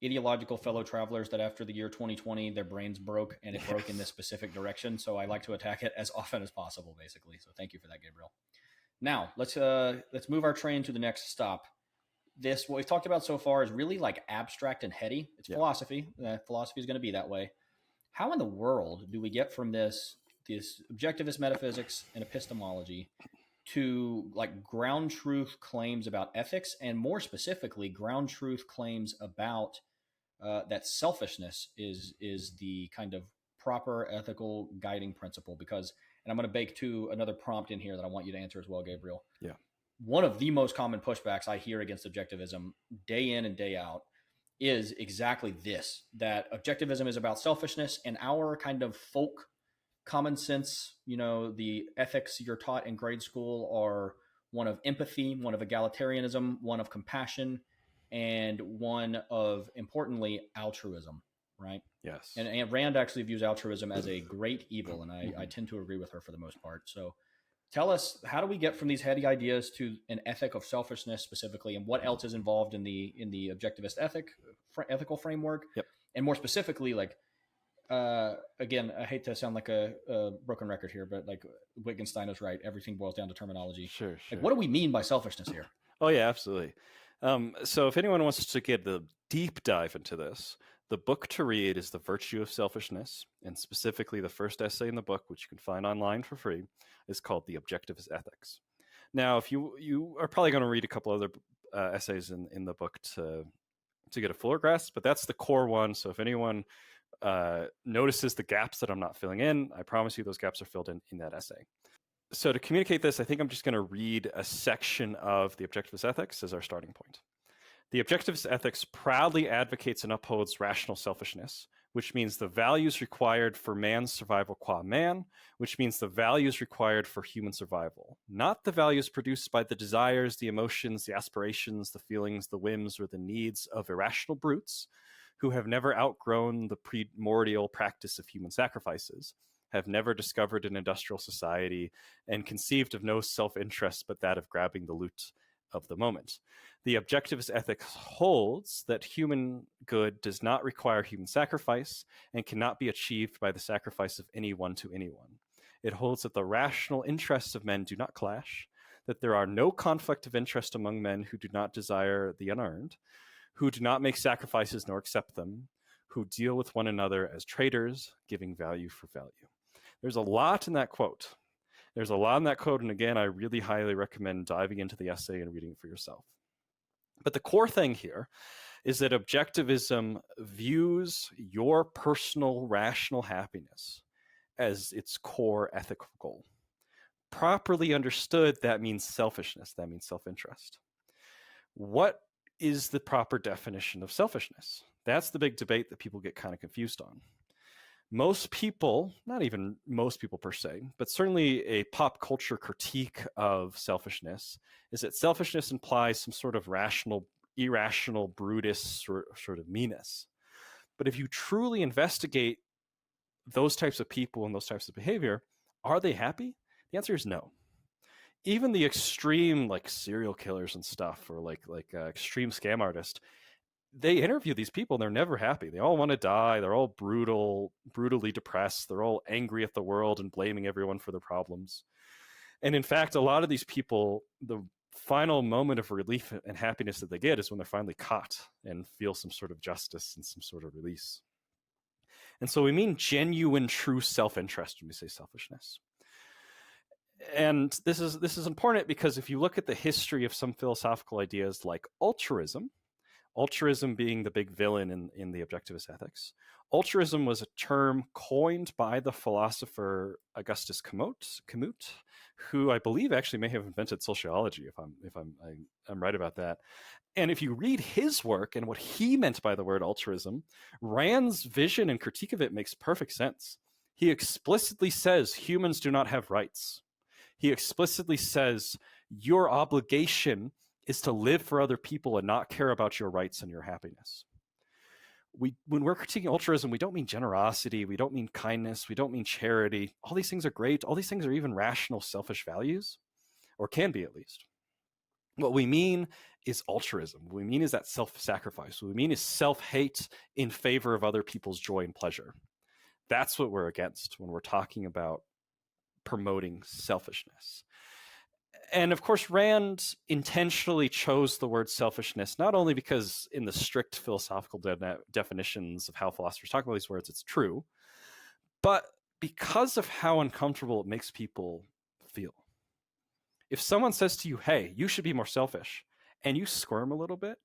ideological fellow travelers that after the year 2020, their brains broke, and it broke in this specific direction. So I like to attack it as often as possible, basically. So thank you for that, Gabriel. Now let's move our train to the next stop. What we've talked about so far is really like abstract and heady. It's philosophy. Philosophy is going to be that way. How in the world do we get from this objectivist metaphysics and epistemology to like ground truth claims about ethics, and more specifically, ground truth claims about that selfishness is the kind of proper ethical guiding principle? Because, and I'm going to bake another prompt in here that I want you to answer as well, Gabriel. Yeah. One of the most common pushbacks I hear against objectivism day in and day out is exactly this, that objectivism is about selfishness, and our kind of folk common sense, the ethics you're taught in grade school are one of empathy, one of egalitarianism, one of compassion, and one of, importantly, altruism, right? Yes. And Ayn Rand actually views altruism as a great evil, and I tend to agree with her for the most part. So tell us, how do we get from these heady ideas to an ethic of selfishness specifically, and what else is involved in the objectivist ethical framework? Yep. And more specifically, like, again, I hate to sound like a broken record here, but like Wittgenstein is right. Everything boils down to terminology. Sure. Like, what do we mean by selfishness here? Oh, yeah, absolutely. So if anyone wants to get the deep dive into this, the book to read is The Virtue of Selfishness, and specifically the first essay in the book, which you can find online for free, is called The Objectivist Ethics. Now, if you are probably going to read a couple other essays in the book to get a fuller grasp, but that's the core one. So if anyone notices the gaps that I'm not filling in, I promise you those gaps are filled in that essay. So to communicate this, I think I'm just going to read a section of the Objectivist Ethics as our starting point. The Objectivist Ethics proudly advocates and upholds rational selfishness, which means the values required for man's survival qua man, which means the values required for human survival, not the values produced by the desires, the emotions, the aspirations, the feelings, the whims, or the needs of irrational brutes who have never outgrown the primordial practice of human sacrifices, have never discovered an industrial society, and conceived of no self-interest but that of grabbing the loot of the moment. The Objectivist ethic holds that human good does not require human sacrifice and cannot be achieved by the sacrifice of anyone to anyone. It holds that the rational interests of men do not clash, that there are no conflict of interest among men who do not desire the unearned, who do not make sacrifices nor accept them, who deal with one another as traders, giving value for value. There's a lot in that quote. And again, I really highly recommend diving into the essay and reading it for yourself. But the core thing here is that objectivism views your personal rational happiness as its core ethical goal. Properly understood, that means selfishness, that means self-interest. What is the proper definition of selfishness? That's the big debate that people get kind of confused on. Most people, not even most people per se, but certainly a pop culture critique of selfishness is that selfishness implies some sort of irrational, brutish sort of meanness. But if you truly investigate those types of people and those types of behavior, are they happy? The answer is no. Even the extreme, like serial killers and stuff, or like extreme scam artists, they interview these people and they're never happy. They all want to die. They're all brutally depressed. They're all angry at the world and blaming everyone for their problems. And in fact, a lot of these people, the final moment of relief and happiness that they get is when they're finally caught and feel some sort of justice and some sort of release. And so we mean genuine, true self-interest when we say selfishness. And this is important because if you look at the history of some philosophical ideas like altruism being the big villain in the objectivist ethics, altruism was a term coined by the philosopher Augustus Comte, who I believe actually may have invented sociology, if I'm right about that. And if you read his work and what he meant by the word altruism, Rand's vision and critique of it makes perfect sense. He explicitly says humans do not have rights. He explicitly says your obligation is to live for other people and not care about your rights and your happiness. When we're critiquing altruism, we don't mean generosity, we don't mean kindness, we don't mean charity. All these things are great. All these things are even rational, selfish values, or can be at least. What we mean is altruism. What we mean is that self-sacrifice. What we mean is self-hate in favor of other people's joy and pleasure. That's what we're against when we're talking about promoting selfishness. And of course, Rand intentionally chose the word selfishness, not only because in the strict philosophical definitions of how philosophers talk about these words, it's true, but because of how uncomfortable it makes people feel. If someone says to you, hey, you should be more selfish, and you squirm a little bit,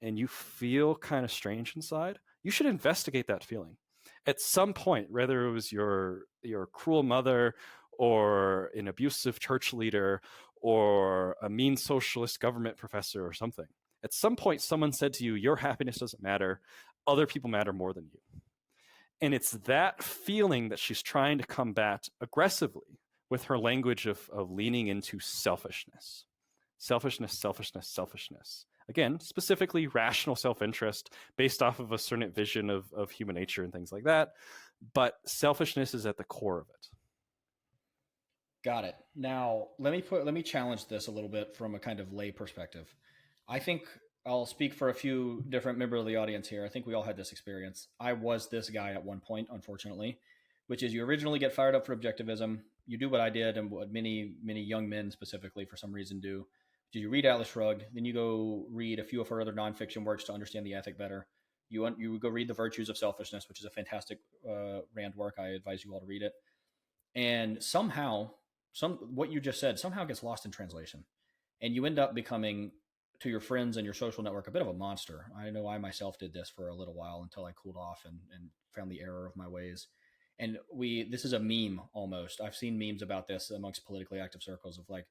and you feel kind of strange inside, you should investigate that feeling. At some point, whether it was your cruel mother or an abusive church leader or a mean socialist government professor or something, at some point someone said to you, your happiness doesn't matter, other people matter more than you. And it's that feeling that she's trying to combat aggressively with her language of leaning into selfishness. Selfishness. Again, specifically rational self-interest based off of a certain vision of human nature and things like that. But selfishness is at the core of it. Got it. Now, let me challenge this a little bit from a kind of lay perspective. I think I'll speak for a few different members of the audience here. I think we all had this experience. I was this guy at one point, unfortunately, which is you originally get fired up for objectivism. You do what I did and what many young men specifically for some reason do. You read Atlas Shrugged, then you go read a few of her other nonfiction works to understand the ethic better. You go read The Virtues of Selfishness, which is a fantastic Rand work. I advise you all to read it. And somehow, what you just said somehow gets lost in translation, and you end up becoming, to your friends and your social network, a bit of a monster. I know I myself did this for a little while until I cooled off and found the error of my ways. And this is a meme almost. I've seen memes about this amongst politically active circles of like,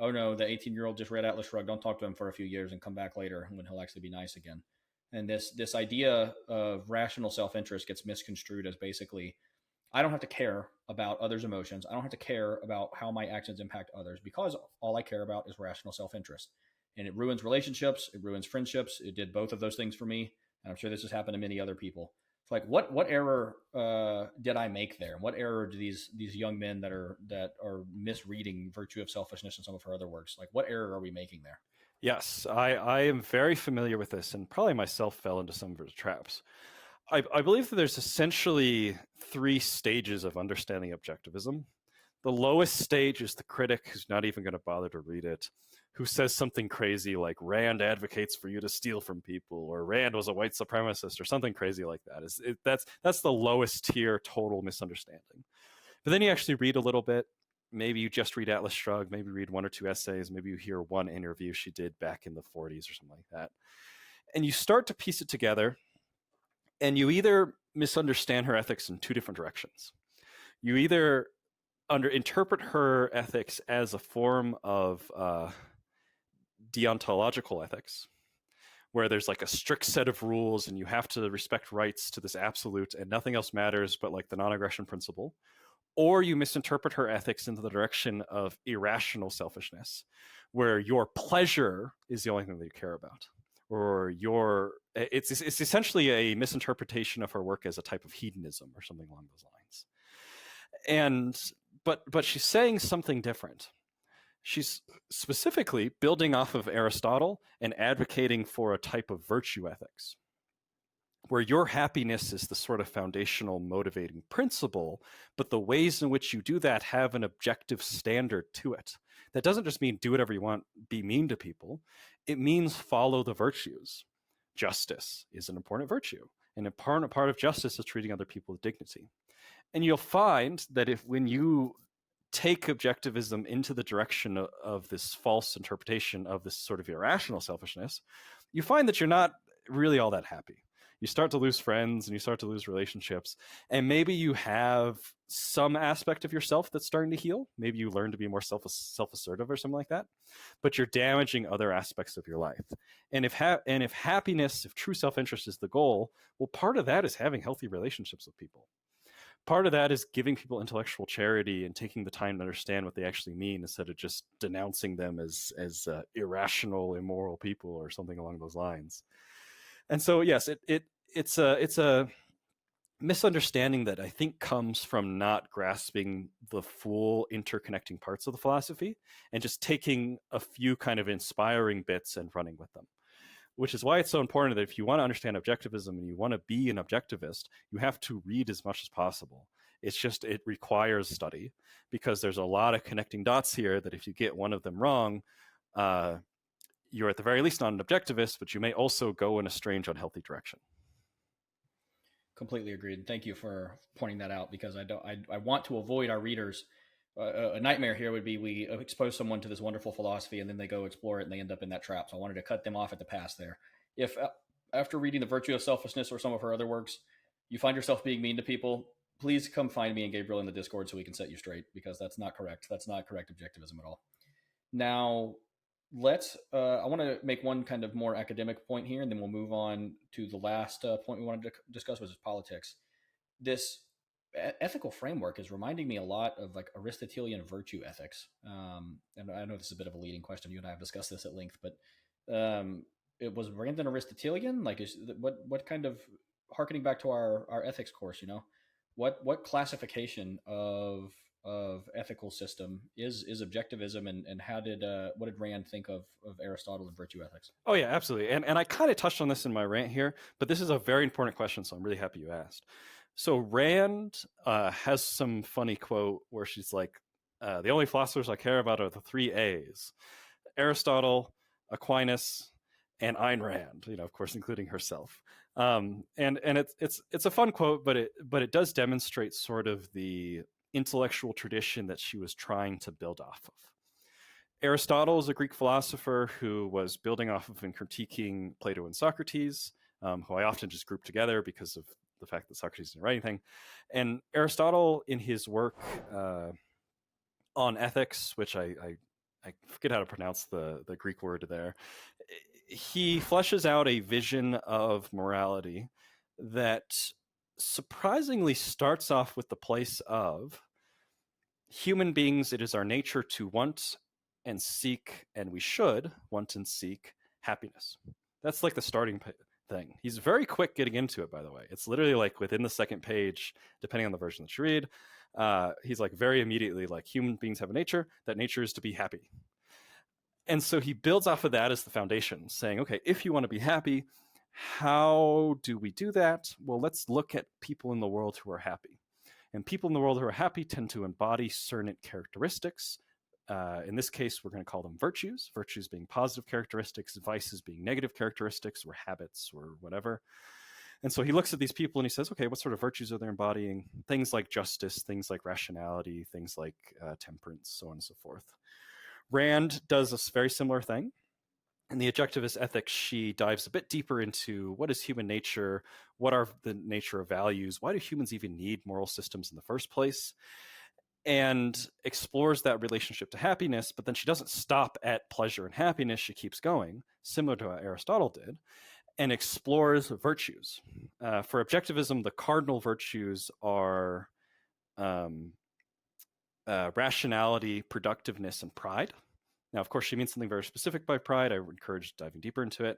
oh no, the 18-year-old just read Atlas Shrugged. Don't talk to him for a few years and come back later when he'll actually be nice again. And this idea of rational self-interest gets misconstrued as basically, I don't have to care about others' emotions. I don't have to care about how my actions impact others because all I care about is rational self-interest. And it ruins relationships. It ruins friendships. It did both of those things for me. And I'm sure this has happened to many other people. It's like, what error did I make there? What error do these young men that are misreading Virtue of Selfishness and some of her other works, like what error are we making there? Yes, I am very familiar with this, and probably myself fell into some of the traps. I believe that there's essentially 3 stages of understanding objectivism. The lowest stage is the critic who's not even going to bother to read it, who says something crazy like Rand advocates for you to steal from people, or Rand was a white supremacist, or something crazy like that. That's the lowest tier total misunderstanding. But then you actually read a little bit. Maybe you just read Atlas Shrugged, maybe read 1 or 2 essays, maybe you hear one interview she did back in the 40s or something like that. And you start to piece it together, and you either misunderstand her ethics in 2 different directions. You either interpret her ethics as a form of deontological ethics, where there's like a strict set of rules and you have to respect rights to this absolute and nothing else matters but like the non-aggression principle. Or you misinterpret her ethics into the direction of irrational selfishness, where your pleasure is the only thing that you care about. Or it's essentially a misinterpretation of her work as a type of hedonism or something along those lines. But she's saying something different. She's specifically building off of Aristotle and advocating for a type of virtue ethics, where your happiness is the sort of foundational motivating principle, but the ways in which you do that have an objective standard to it. That doesn't just mean do whatever you want, be mean to people. It means follow the virtues. Justice is an important virtue. An important part of justice is treating other people with dignity. And you'll find that when you take objectivism into the direction of this false interpretation of this sort of irrational selfishness, you find that you're not really all that happy. You start to lose friends and you start to lose relationships. And maybe you have some aspect of yourself that's starting to heal. Maybe you learn to be more self-assertive or something like that. But you're damaging other aspects of your life. And if happiness, if true self-interest is the goal, well, part of that is having healthy relationships with people. Part of that is giving people intellectual charity and taking the time to understand what they actually mean instead of just denouncing them as irrational, immoral people or something along those lines. And so, yes, it's a misunderstanding that I think comes from not grasping the full interconnecting parts of the philosophy and just taking a few kind of inspiring bits and running with them. Which is why it's so important that if you want to understand objectivism and you want to be an objectivist, you have to read as much as possible. It requires study because there's a lot of connecting dots here that if you get one of them wrong, you're at the very least not an objectivist, but you may also go in a strange, unhealthy direction. Completely agreed. Thank you for pointing that out because I want to avoid our readers. A nightmare here would be we expose someone to this wonderful philosophy and then they go explore it and they end up in that trap. So I wanted to cut them off at the pass there. If after reading The Virtue of Selfishness or some of her other works, you find yourself being mean to people, please come find me and Gabriel in the Discord so we can set you straight because that's not correct. That's not correct objectivism at all. Now, I want to make one kind of more academic point here, and then we'll move on to the last point we wanted to discuss, which is politics. This ethical framework is reminding me a lot of like Aristotelian virtue ethics. And I know this is a bit of a leading question. You and I have discussed this at length, but it was Rand and Aristotelian. Like, what kind of harkening back to our ethics course? What classification of ethical system is objectivism, and what did Rand think of Aristotle and virtue ethics? Oh yeah, absolutely. And I kind of touched on this in my rant here, but this is a very important question, so I'm really happy you asked. So Rand has some funny quote where she's like, the only philosophers I care about are the 3 A's: Aristotle, Aquinas, and Ayn Rand, of course, including herself. And it's a fun quote, but it does demonstrate sort of the intellectual tradition that she was trying to build off of. Aristotle is a Greek philosopher who was building off of and critiquing Plato and Socrates, who I often just group together because of the fact that Socrates didn't write anything. And Aristotle, in his work on ethics, which I forget how to pronounce the Greek word there, he fleshes out a vision of morality that surprisingly starts off with the place of human beings. It is our nature to want and seek, and we should want and seek happiness. That's like the starting thing. He's very quick getting into it, by the way. It's literally like within the second page, depending on the version that you read. He's like very immediately like, human beings have a nature. That nature is to be happy. And so he builds off of that as the foundation, saying, okay, if you want to be happy, how do we do that? Well, let's look at people in the world who are happy. And people in the world who are happy tend to embody certain characteristics. In this case, we're going to call them virtues. Virtues being positive characteristics, vices being negative characteristics, or habits, or whatever. And so he looks at these people and he says, okay, what sort of virtues are they embodying? Things like justice, things like rationality, things like temperance, so on and so forth. Rand does a very similar thing. In the objectivist ethics, she dives a bit deeper into what is human nature, what are the nature of values, why do humans even need moral systems in the first place, and explores that relationship to happiness. But then she doesn't stop at pleasure and happiness. She keeps going, similar to what Aristotle did, and explores virtues. For objectivism, the cardinal virtues are rationality, productiveness, and pride. Now, of course, she means something very specific by pride. I would encourage diving deeper into it.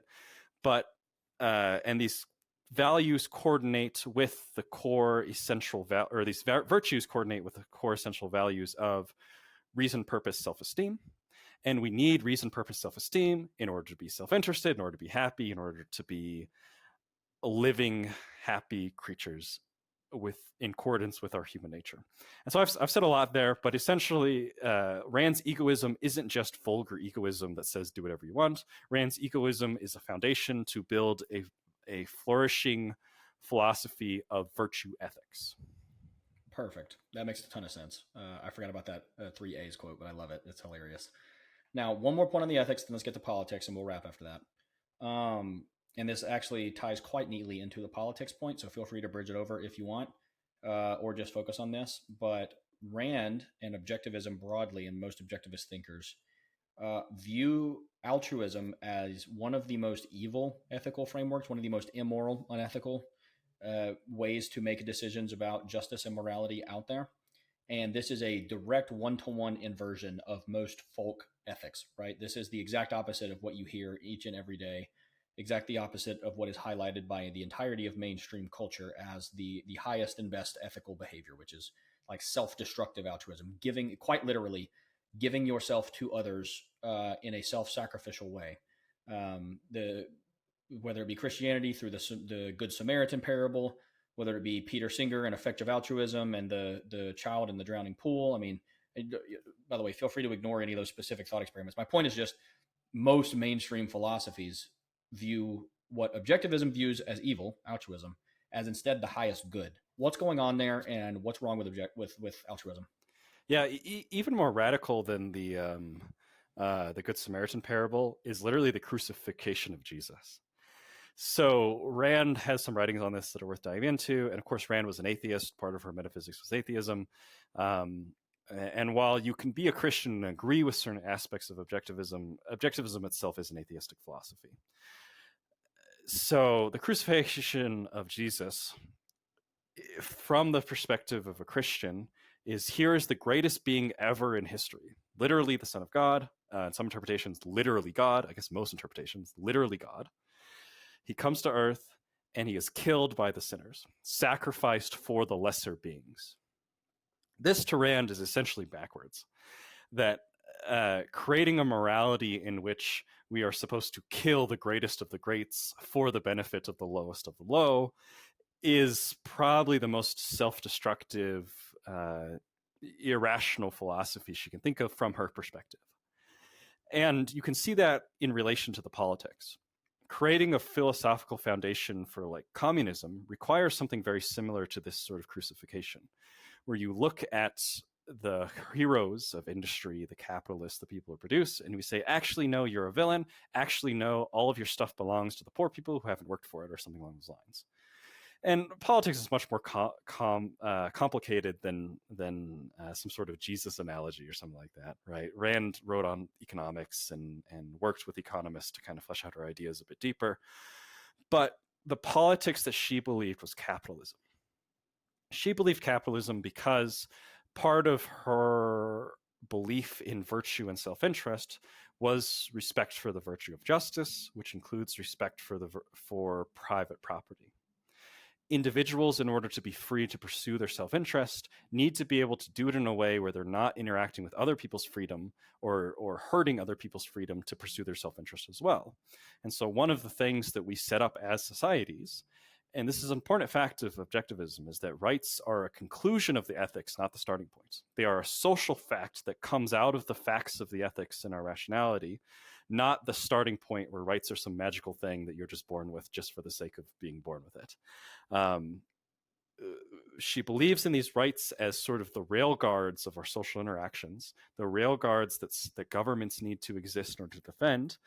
But, and these values coordinate with the core essential, or these virtues coordinate with the core essential values of reason, purpose, self-esteem. And we need reason, purpose, self-esteem in order to be self-interested, in order to be happy, in order to be living, happy creatures in accordance with our human nature. And so I've said a lot there, but essentially Rand's egoism isn't just vulgar egoism that says do whatever you want. Rand's egoism is a foundation to build a flourishing philosophy of virtue ethics. Perfect. That makes a ton of sense. I forgot about that 3A's quote, but I love it. It's hilarious. Now, one more point on the ethics, then let's get to politics, and we'll wrap after that. And this actually ties quite neatly into the politics point, so feel free to bridge it over if you want, or just focus on this. But Rand and objectivism broadly, and most objectivist thinkers, view altruism as one of the most evil ethical frameworks, one of the most immoral, unethical ways to make decisions about justice and morality out there. And this is a direct one-to-one inversion of most folk ethics, right? This is the exact opposite of what you hear each and every day, exactly opposite of what is highlighted by the entirety of mainstream culture as the highest and best ethical behavior, which is like self-destructive altruism, giving, quite literally, giving yourself to others in a self-sacrificial way. Whether it be Christianity through the Good Samaritan parable, whether it be Peter Singer and effective altruism and the child in the drowning pool. I mean, by the way, feel free to ignore any of those specific thought experiments. My point is just most mainstream philosophies view what objectivism views as evil, altruism, as instead the highest good. What's going on there, and what's wrong with altruism? Yeah, even more radical than the Good Samaritan parable is literally the crucifixion of Jesus. So Rand has some writings on this that are worth diving into. And of course, Rand was an atheist. Part of her metaphysics was atheism. And while you can be a Christian and agree with certain aspects of objectivism, objectivism itself is an atheistic philosophy. So the crucifixion of Jesus, from the perspective of a Christian, is here is the greatest being ever in history. Literally the Son of God. In some interpretations, literally God. I guess most interpretations, literally God. He comes to earth and he is killed by the sinners, sacrificed for the lesser beings. This to Rand is essentially backwards, that creating a morality in which we are supposed to kill the greatest of the greats for the benefit of the lowest of the low is probably the most self-destructive, irrational philosophy she can think of from her perspective. And you can see that in relation to the politics. Creating a philosophical foundation for like communism requires something very similar to this sort of crucifixion, where you look at the heroes of industry, the capitalists, the people who produce, and we say, actually, no, you're a villain. Actually, no, all of your stuff belongs to the poor people who haven't worked for it, or something along those lines. And politics is much more complicated than some sort of Jesus analogy or something like that, right? Rand wrote on economics and worked with economists to kind of flesh out her ideas a bit deeper. But the politics that she believed was capitalism. She believed capitalism because part of her belief in virtue and self-interest was respect for the virtue of justice, which includes respect for private property. Individuals, in order to be free to pursue their self-interest, need to be able to do it in a way where they're not interacting with other people's freedom or hurting other people's freedom to pursue their self-interest as well. And so one of the things that we set up as societies, and this is an important fact of objectivism, is that rights are a conclusion of the ethics, not the starting point. They are a social fact that comes out of the facts of the ethics and our rationality, not the starting point where rights are some magical thing that you're just born with just for the sake of being born with it. She believes in these rights as sort of the rail guards of our social interactions, the rail guards that governments need to exist in order to defend,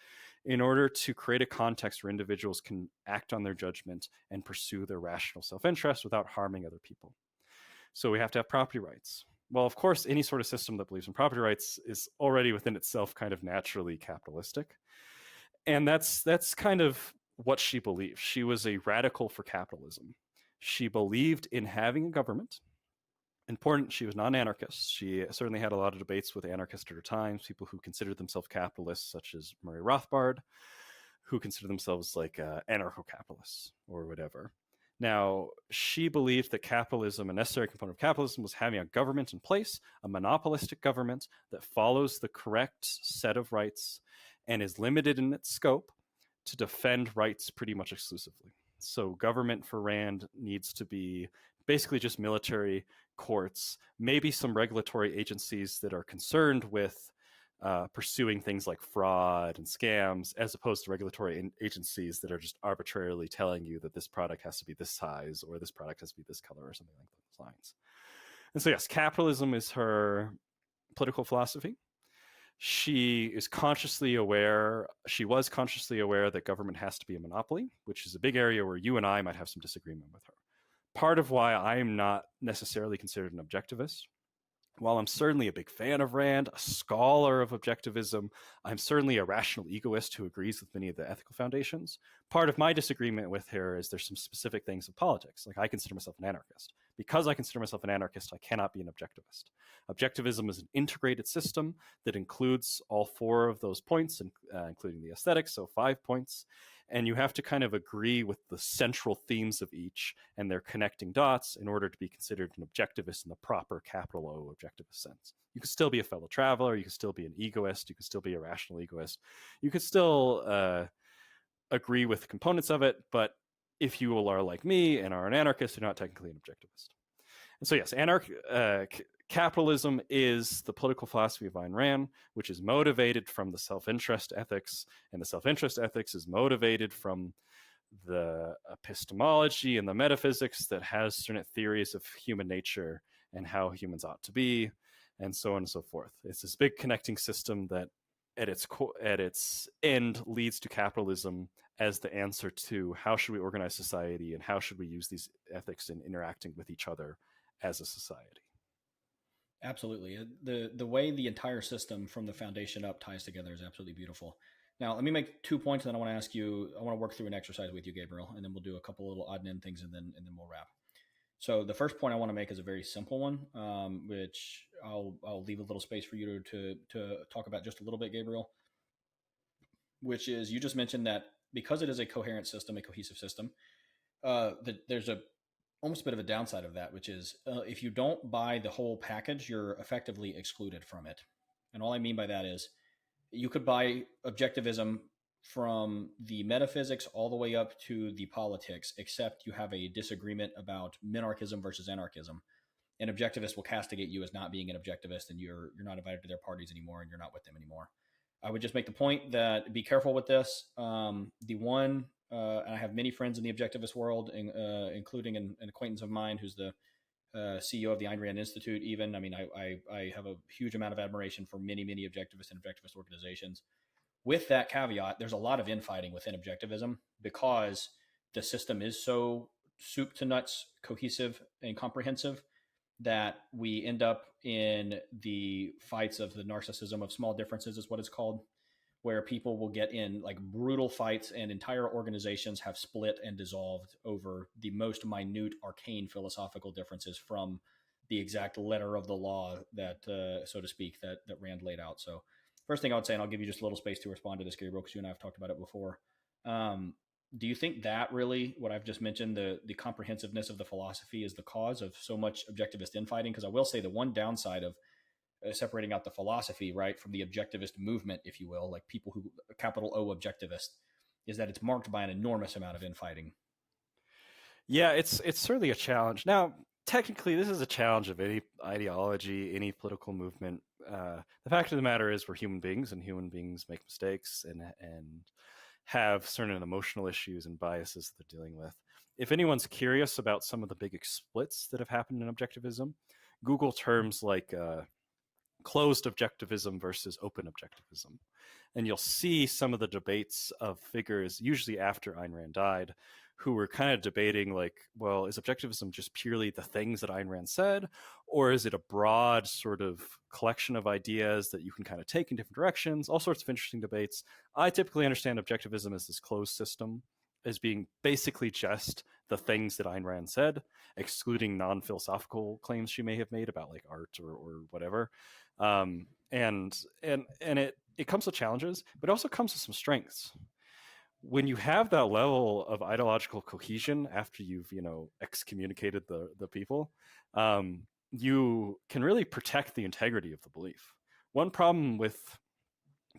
in order to create a context where individuals can act on their judgment and pursue their rational self-interest without harming other people. So we have to have property rights. Well, of course, any sort of system that believes in property rights is already within itself kind of naturally capitalistic. And that's kind of what she believed. She was a radical for capitalism. She believed in having a government. Important, she was not an anarchist. She certainly had a lot of debates with anarchists at her time, people who considered themselves capitalists, such as Murray Rothbard, who considered themselves like anarcho-capitalists or whatever. Now, she believed that capitalism, a necessary component of capitalism, was having a government in place, a monopolistic government that follows the correct set of rights and is limited in its scope to defend rights pretty much exclusively. So government for Rand needs to be basically just military, courts, maybe some regulatory agencies that are concerned with pursuing things like fraud and scams, as opposed to regulatory agencies that are just arbitrarily telling you that this product has to be this size or this product has to be this color or something like those lines. And so, yes, capitalism is her political philosophy. She was consciously aware that government has to be a monopoly, which is a big area where you and I might have some disagreement with her. Part of why I am not necessarily considered an objectivist, while I'm certainly a big fan of Rand, a scholar of objectivism, I'm certainly a rational egoist who agrees with many of the ethical foundations. Part of my disagreement with her is there's some specific things of politics. Like, I consider myself an anarchist. Because I consider myself an anarchist, I cannot be an objectivist. Objectivism is an integrated system that includes all four of those points, including the aesthetics, so 5 points. And you have to kind of agree with the central themes of each and their connecting dots in order to be considered an objectivist in the proper capital O objectivist sense. You could still be a fellow traveler, you could still be an egoist, you could still be a rational egoist, you could still agree with components of it, but if you are like me and are an anarchist, you're not technically an objectivist. And so yes, capitalism is the political philosophy of Ayn Rand, which is motivated from the self-interest ethics, and the self-interest ethics is motivated from the epistemology and the metaphysics that has certain theories of human nature and how humans ought to be, and so on and so forth. It's this big connecting system that at its end leads to capitalism as the answer to how should we organize society and how should we use these ethics in interacting with each other as a society. Absolutely. The way the entire system from the foundation up ties together is absolutely beautiful. Now, let me make 2 points, and then I want to ask you, I want to work through an exercise with you, Gabriel, and then we'll do a couple little odd and end things, and then we'll wrap. So the first point I want to make is a very simple one, which I'll leave a little space for you to talk about just a little bit, Gabriel, which is, you just mentioned that because it is a coherent system, a cohesive system, that there's almost a bit of a downside of that, which is if you don't buy the whole package, you're effectively excluded from it. And all I mean by that is you could buy objectivism from the metaphysics all the way up to the politics, except you have a disagreement about minarchism versus anarchism. An objectivist will castigate you as not being an objectivist, and you're not invited to their parties anymore, and you're not with them anymore. I would just make the point that be careful with this. And I have many friends in the objectivist world, including an acquaintance of mine who's the CEO of the Ayn Rand Institute. Even, I mean, I have a huge amount of admiration for many objectivist and objectivist organizations. With that caveat, there's a lot of infighting within objectivism because the system is so soup to nuts cohesive and comprehensive that we end up in the fights of the narcissism of small differences, is what it's called, where people will get in like brutal fights and entire organizations have split and dissolved over the most minute, arcane philosophical differences from the exact letter of the law that, so to speak, that Rand laid out. So first thing I would say, and I'll give you just a little space to respond to this, Gabriel, because you and I have talked about it before. Do you think that really, what I've just mentioned, the comprehensiveness of the philosophy is the cause of so much objectivist infighting? Because I will say the one downside of separating out the philosophy, right, from the objectivist movement, if you will, like people who, capital O objectivist, is that it's marked by an enormous amount of infighting. Yeah, it's certainly a challenge. Now, technically, this is a challenge of any ideology, any political movement. The fact of the matter is we're human beings, and human beings make mistakes and have certain emotional issues and biases that they're dealing with. If anyone's curious about some of the big splits that have happened in objectivism, Google terms like closed objectivism versus open objectivism. And you'll see some of the debates of figures, usually after Ayn Rand died, who were kind of debating like, well, is objectivism just purely the things that Ayn Rand said? Or is it a broad sort of collection of ideas that you can kind of take in different directions? All sorts of interesting debates. I typically understand objectivism as this closed system, as being basically just the things that Ayn Rand said, excluding non-philosophical claims she may have made about like art or whatever. And it comes with challenges, but it also comes with some strengths. When you have that level of ideological cohesion after you've, excommunicated the people, you can really protect the integrity of the belief. One problem with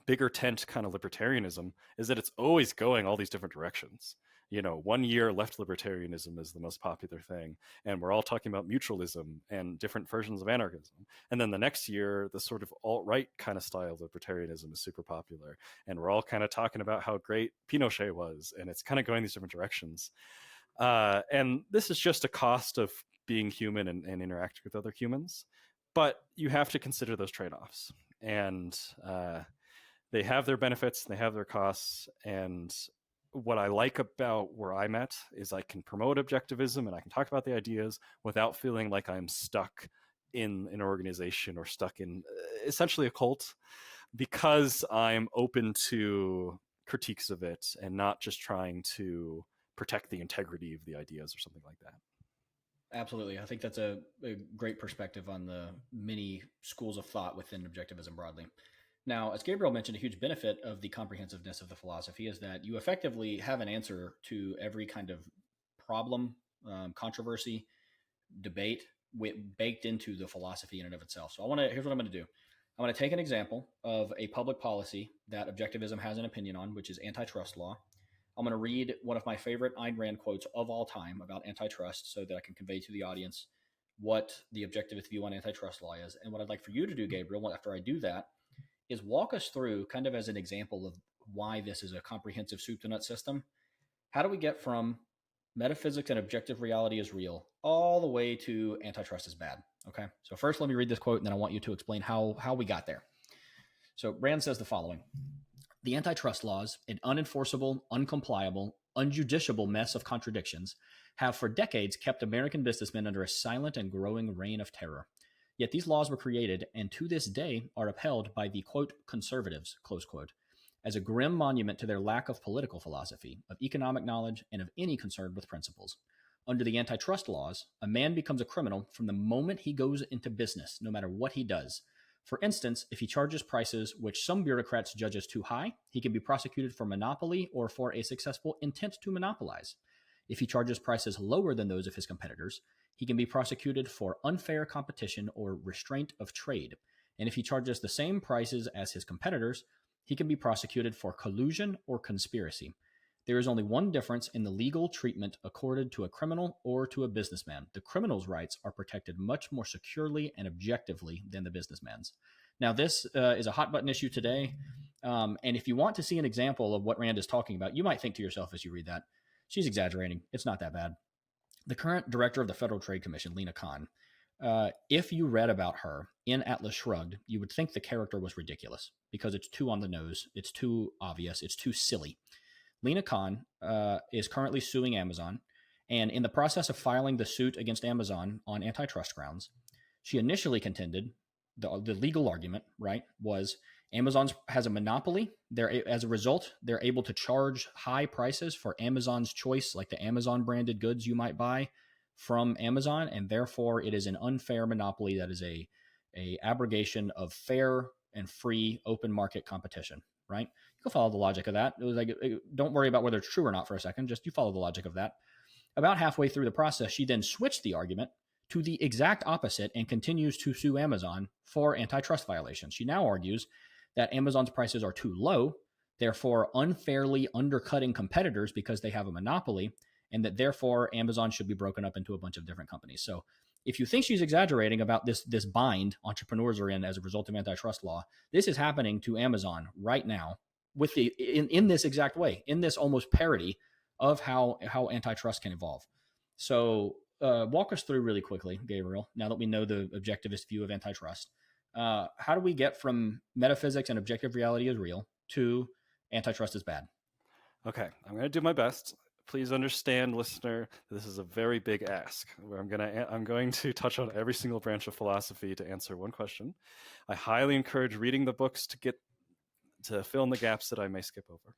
bigger tent kind of libertarianism is that it's always going all these different directions. 1 year left libertarianism is the most popular thing, and we're all talking about mutualism and different versions of anarchism. And then the next year, the sort of alt-right kind of style of libertarianism is super popular, and we're all kind of talking about how great Pinochet was, and it's kind of going these different directions. And this is just a cost of being human and interacting with other humans. But you have to consider those trade-offs. And they have their benefits, they have their costs. And what I like about where I'm at is I can promote objectivism and I can talk about the ideas without feeling like I'm stuck in an organization or stuck in essentially a cult, because I'm open to critiques of it and not just trying to protect the integrity of the ideas or something like that. Absolutely. I think that's a great perspective on the many schools of thought within objectivism broadly. Now, as Gabriel mentioned, a huge benefit of the comprehensiveness of the philosophy is that you effectively have an answer to every kind of problem, controversy, debate baked into the philosophy in and of itself. So here's what I'm going to do. I'm going to take an example of a public policy that objectivism has an opinion on, which is antitrust law. I'm going to read one of my favorite Ayn Rand quotes of all time about antitrust so that I can convey to the audience what the objectivist view on antitrust law is. And what I'd like for you to do, Gabriel, after I do that, is walk us through, kind of as an example of why this is a comprehensive soup to nut system. How do we get from metaphysics and objective reality is real all the way to antitrust is bad? Okay, so first let me read this quote, and then I want you to explain how we got there. So Rand says the following: "The antitrust laws, an unenforceable, uncompliable, unjudiciable mess of contradictions, have for decades kept American businessmen under a silent and growing reign of terror. Yet these laws were created and to this day are upheld by the, quote, conservatives, close quote, as a grim monument to their lack of political philosophy, of economic knowledge, and of any concern with principles. Under the antitrust laws, a man becomes a criminal from the moment he goes into business, no matter what he does. For instance, if he charges prices which some bureaucrats judge as too high, he can be prosecuted for monopoly or for a successful intent to monopolize. If he charges prices lower than those of his competitors, he can be prosecuted for unfair competition or restraint of trade. And if he charges the same prices as his competitors, he can be prosecuted for collusion or conspiracy. There is only one difference in the legal treatment accorded to a criminal or to a businessman. The criminal's rights are protected much more securely and objectively than the businessman's." Now, this is a hot button issue today. And if you want to see an example of what Rand is talking about, you might think to yourself as you read that, she's exaggerating. It's not that bad. The current director of the Federal Trade Commission, Lena Khan, if you read about her in Atlas Shrugged, you would think the character was ridiculous because it's too on the nose, it's too obvious, it's too silly. Lena Khan is currently suing Amazon, and in the process of filing the suit against Amazon on antitrust grounds, she initially contended, the legal argument, right, was Amazon has a monopoly. As a result, they're able to charge high prices for Amazon's choice, like the Amazon branded goods you might buy from Amazon, and therefore it is an unfair monopoly that is a abrogation of fair and free open market competition, right? You can follow the logic of that. It was like, don't worry about whether it's true or not for a second, just you follow the logic of that. About halfway through the process, she then switched the argument to the exact opposite and continues to sue Amazon for antitrust violations. She now argues that Amazon's prices are too low, therefore unfairly undercutting competitors because they have a monopoly, and that therefore Amazon should be broken up into a bunch of different companies. So if you think she's exaggerating about this bind entrepreneurs are in as a result of antitrust law, this is happening to Amazon right now with in this exact way, in this almost parody of how antitrust can evolve. So walk us through really quickly, Gabriel, now that we know the objectivist view of antitrust. How do we get from metaphysics and objective reality is real to antitrust is bad? Okay, I'm going to do my best. Please understand, listener, this is a very big ask. Where I'm going to touch on every single branch of philosophy to answer one question. I highly encourage reading the books to fill in the gaps that I may skip over.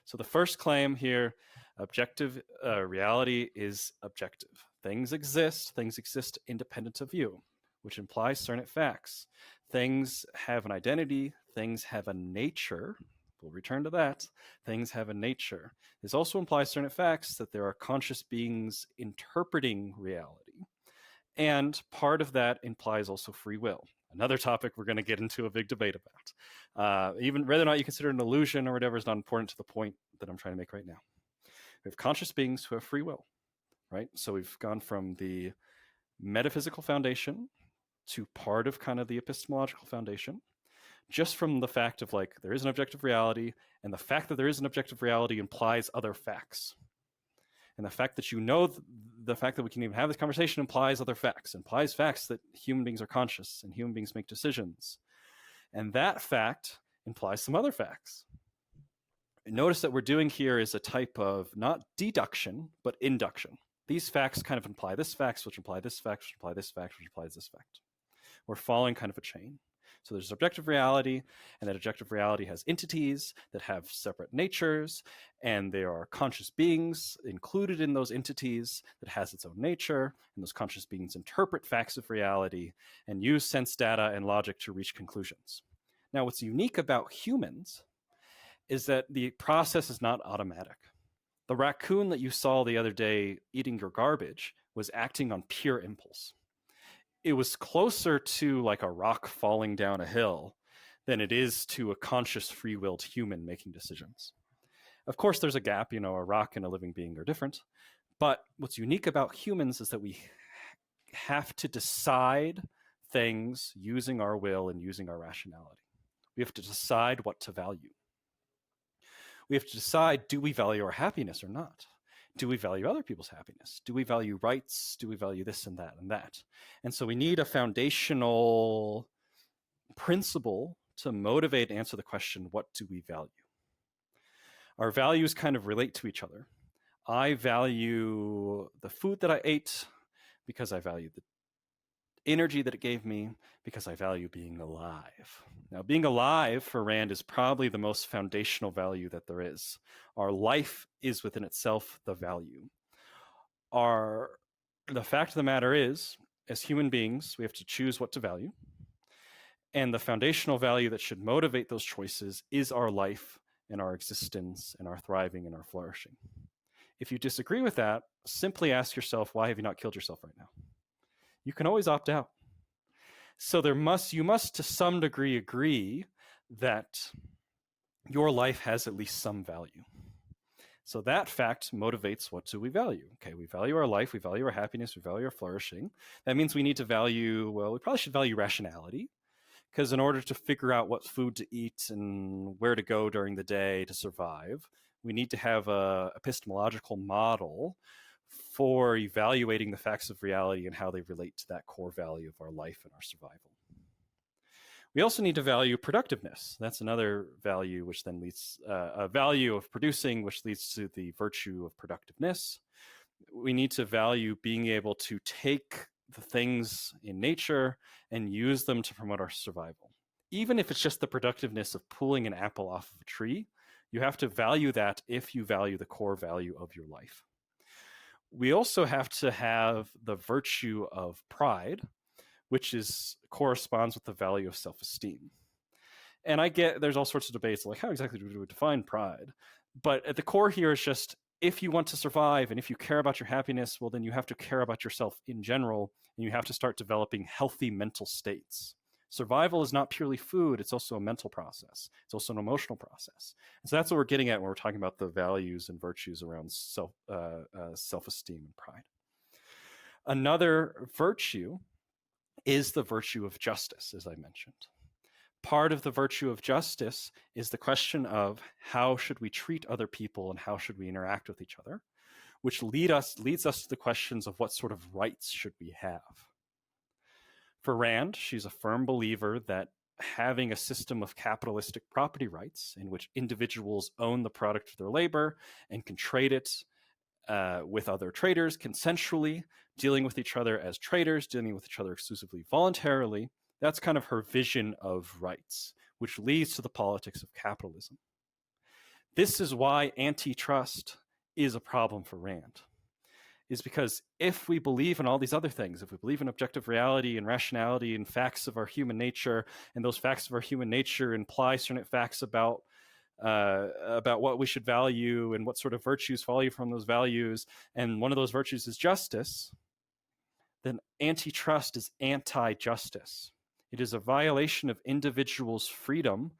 So the first claim here, objective reality is objective. Things exist independent of you, which implies certain facts. Things have an identity, things have a nature. We'll return to that. Things have a nature. This also implies certain facts that there are conscious beings interpreting reality. And part of that implies also free will. Another topic we're going to get into a big debate about. Even whether or not you consider it an illusion or whatever is not important to the point that I'm trying to make right now. We have conscious beings who have free will, right? So we've gone from the metaphysical foundation to part of kind of the epistemological foundation, just from the fact of like, there is an objective reality, and the fact that there is an objective reality implies other facts. And the fact that you know the fact that we can even have this conversation implies other facts, implies facts that human beings are conscious and human beings make decisions. And that fact implies some other facts. Notice that we're doing here is a type of not deduction, but induction. These facts kind of imply this fact, which imply this fact, which imply this fact, which implies this fact. We're following kind of a chain. So there's objective reality, and that objective reality has entities that have separate natures, and there are conscious beings included in those entities that has its own nature, and those conscious beings interpret facts of reality and use sense data and logic to reach conclusions. Now, what's unique about humans is that the process is not automatic. The raccoon that you saw the other day eating your garbage was acting on pure impulse. It was closer to like a rock falling down a hill than it is to a conscious, free-willed human making decisions. Of course, there's a gap, a rock and a living being are different. But what's unique about humans is that we have to decide things using our will and using our rationality. We have to decide what to value. We have to decide, do we value our happiness or not? Do we value other people's happiness? Do we value rights? Do we value this and that and that? And so we need a foundational principle to motivate and answer the question, what do we value? Our values kind of relate to each other. I value the food that I ate because I value the energy that it gave me, because I value being alive. Now, being alive for Rand is probably the most foundational value that there is. Our life is within itself the value. The fact of the matter is, as human beings, we have to choose what to value. And the foundational value that should motivate those choices is our life and our existence and our thriving and our flourishing. If you disagree with that, simply ask yourself, why have you not killed yourself right now? You can always opt out. So you must to some degree agree that your life has at least some value. So that fact motivates what do we value. Okay, we value our life, we value our happiness, we value our flourishing. That means we need to value, we probably should value rationality, because in order to figure out what food to eat and where to go during the day to survive, we need to have an epistemological model for evaluating the facts of reality and how they relate to that core value of our life and our survival. We also need to value productiveness. That's another value which then leads, a value of producing, which leads to the virtue of productiveness. We need to value being able to take the things in nature and use them to promote our survival. Even if it's just the productiveness of pulling an apple off of a tree, you have to value that if you value the core value of your life. We also have to have the virtue of pride, which corresponds with the value of self-esteem. And I get there's all sorts of debates like how exactly do we define pride? But at the core here is just if you want to survive and if you care about your happiness, well, then you have to care about yourself in general, and you have to start developing healthy mental states. Survival is not purely food, it's also a mental process. It's also an emotional process. And so that's what we're getting at when we're talking about the values and virtues around self-esteem and pride. Another virtue is the virtue of justice, as I mentioned. Part of the virtue of justice is the question of how should we treat other people and how should we interact with each other, which leads us to the questions of what sort of rights should we have. For Rand, she's a firm believer that having a system of capitalistic property rights in which individuals own the product of their labor and can trade it with other traders consensually, dealing with each other as traders, dealing with each other exclusively voluntarily, that's kind of her vision of rights, which leads to the politics of capitalism. This is why antitrust is a problem for Rand. Is because if we believe in all these other things, if we believe in objective reality and rationality and facts of our human nature, and those facts of our human nature imply certain facts about what we should value and what sort of virtues follow from those values, and one of those virtues is justice, then antitrust is anti-justice. It is a violation of individuals' freedom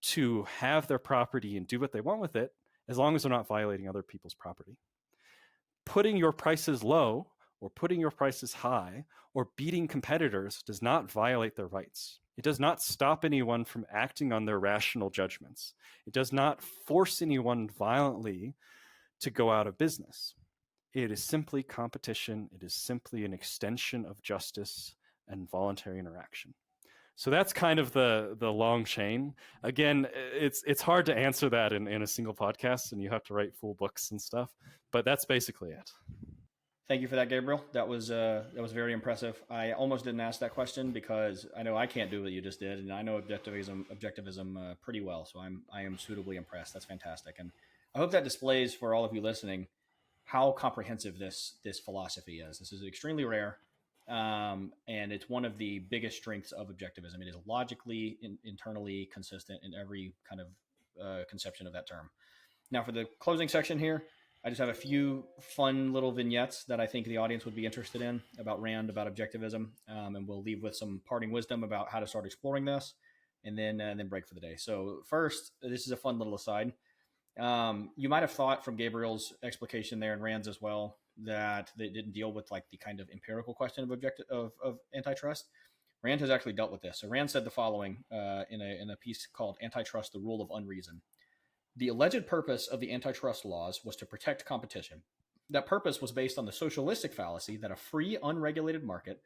to have their property and do what they want with it, as long as they're not violating other people's property. Putting your prices low or putting your prices high or beating competitors does not violate their rights. It does not stop anyone from acting on their rational judgments. It does not force anyone violently to go out of business. It is simply competition. It is simply an extension of justice and voluntary interaction. So that's kind of the long chain. Again, it's hard to answer that in a single podcast, and you have to write full books and stuff. But that's basically it. Thank you for that, Gabriel. That was very impressive. I almost didn't ask that question because I know I can't do what you just did, and I know objectivism pretty well. So I am suitably impressed. That's fantastic, and I hope that displays for all of you listening how comprehensive this philosophy is. This is extremely rare. And it's one of the biggest strengths of objectivism. It is logically, internally consistent in every kind of conception of that term. Now, for the closing section here, I just have a few fun little vignettes that I think the audience would be interested in about Rand, about objectivism, and we'll leave with some parting wisdom about how to start exploring this, and then break for the day. So first, this is a fun little aside. You might have thought from Gabriel's explication there and Rand's as well that they didn't deal with like the kind of empirical question of antitrust. Rand has actually dealt with this. So Rand said the following in a piece called "Antitrust: The Rule of Unreason." The alleged purpose of the antitrust laws was to protect competition. That purpose was based on the socialistic fallacy that a free, unregulated market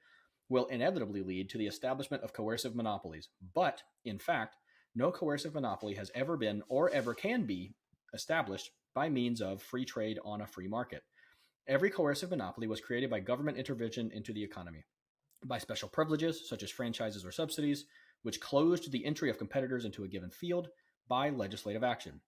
will inevitably lead to the establishment of coercive monopolies. But, in fact, no coercive monopoly has ever been or ever can be established by means of free trade on a free market. Every coercive monopoly was created by government intervention into the economy, by special privileges such as franchises or subsidies, which closed the entry of competitors into a given field, by legislative action.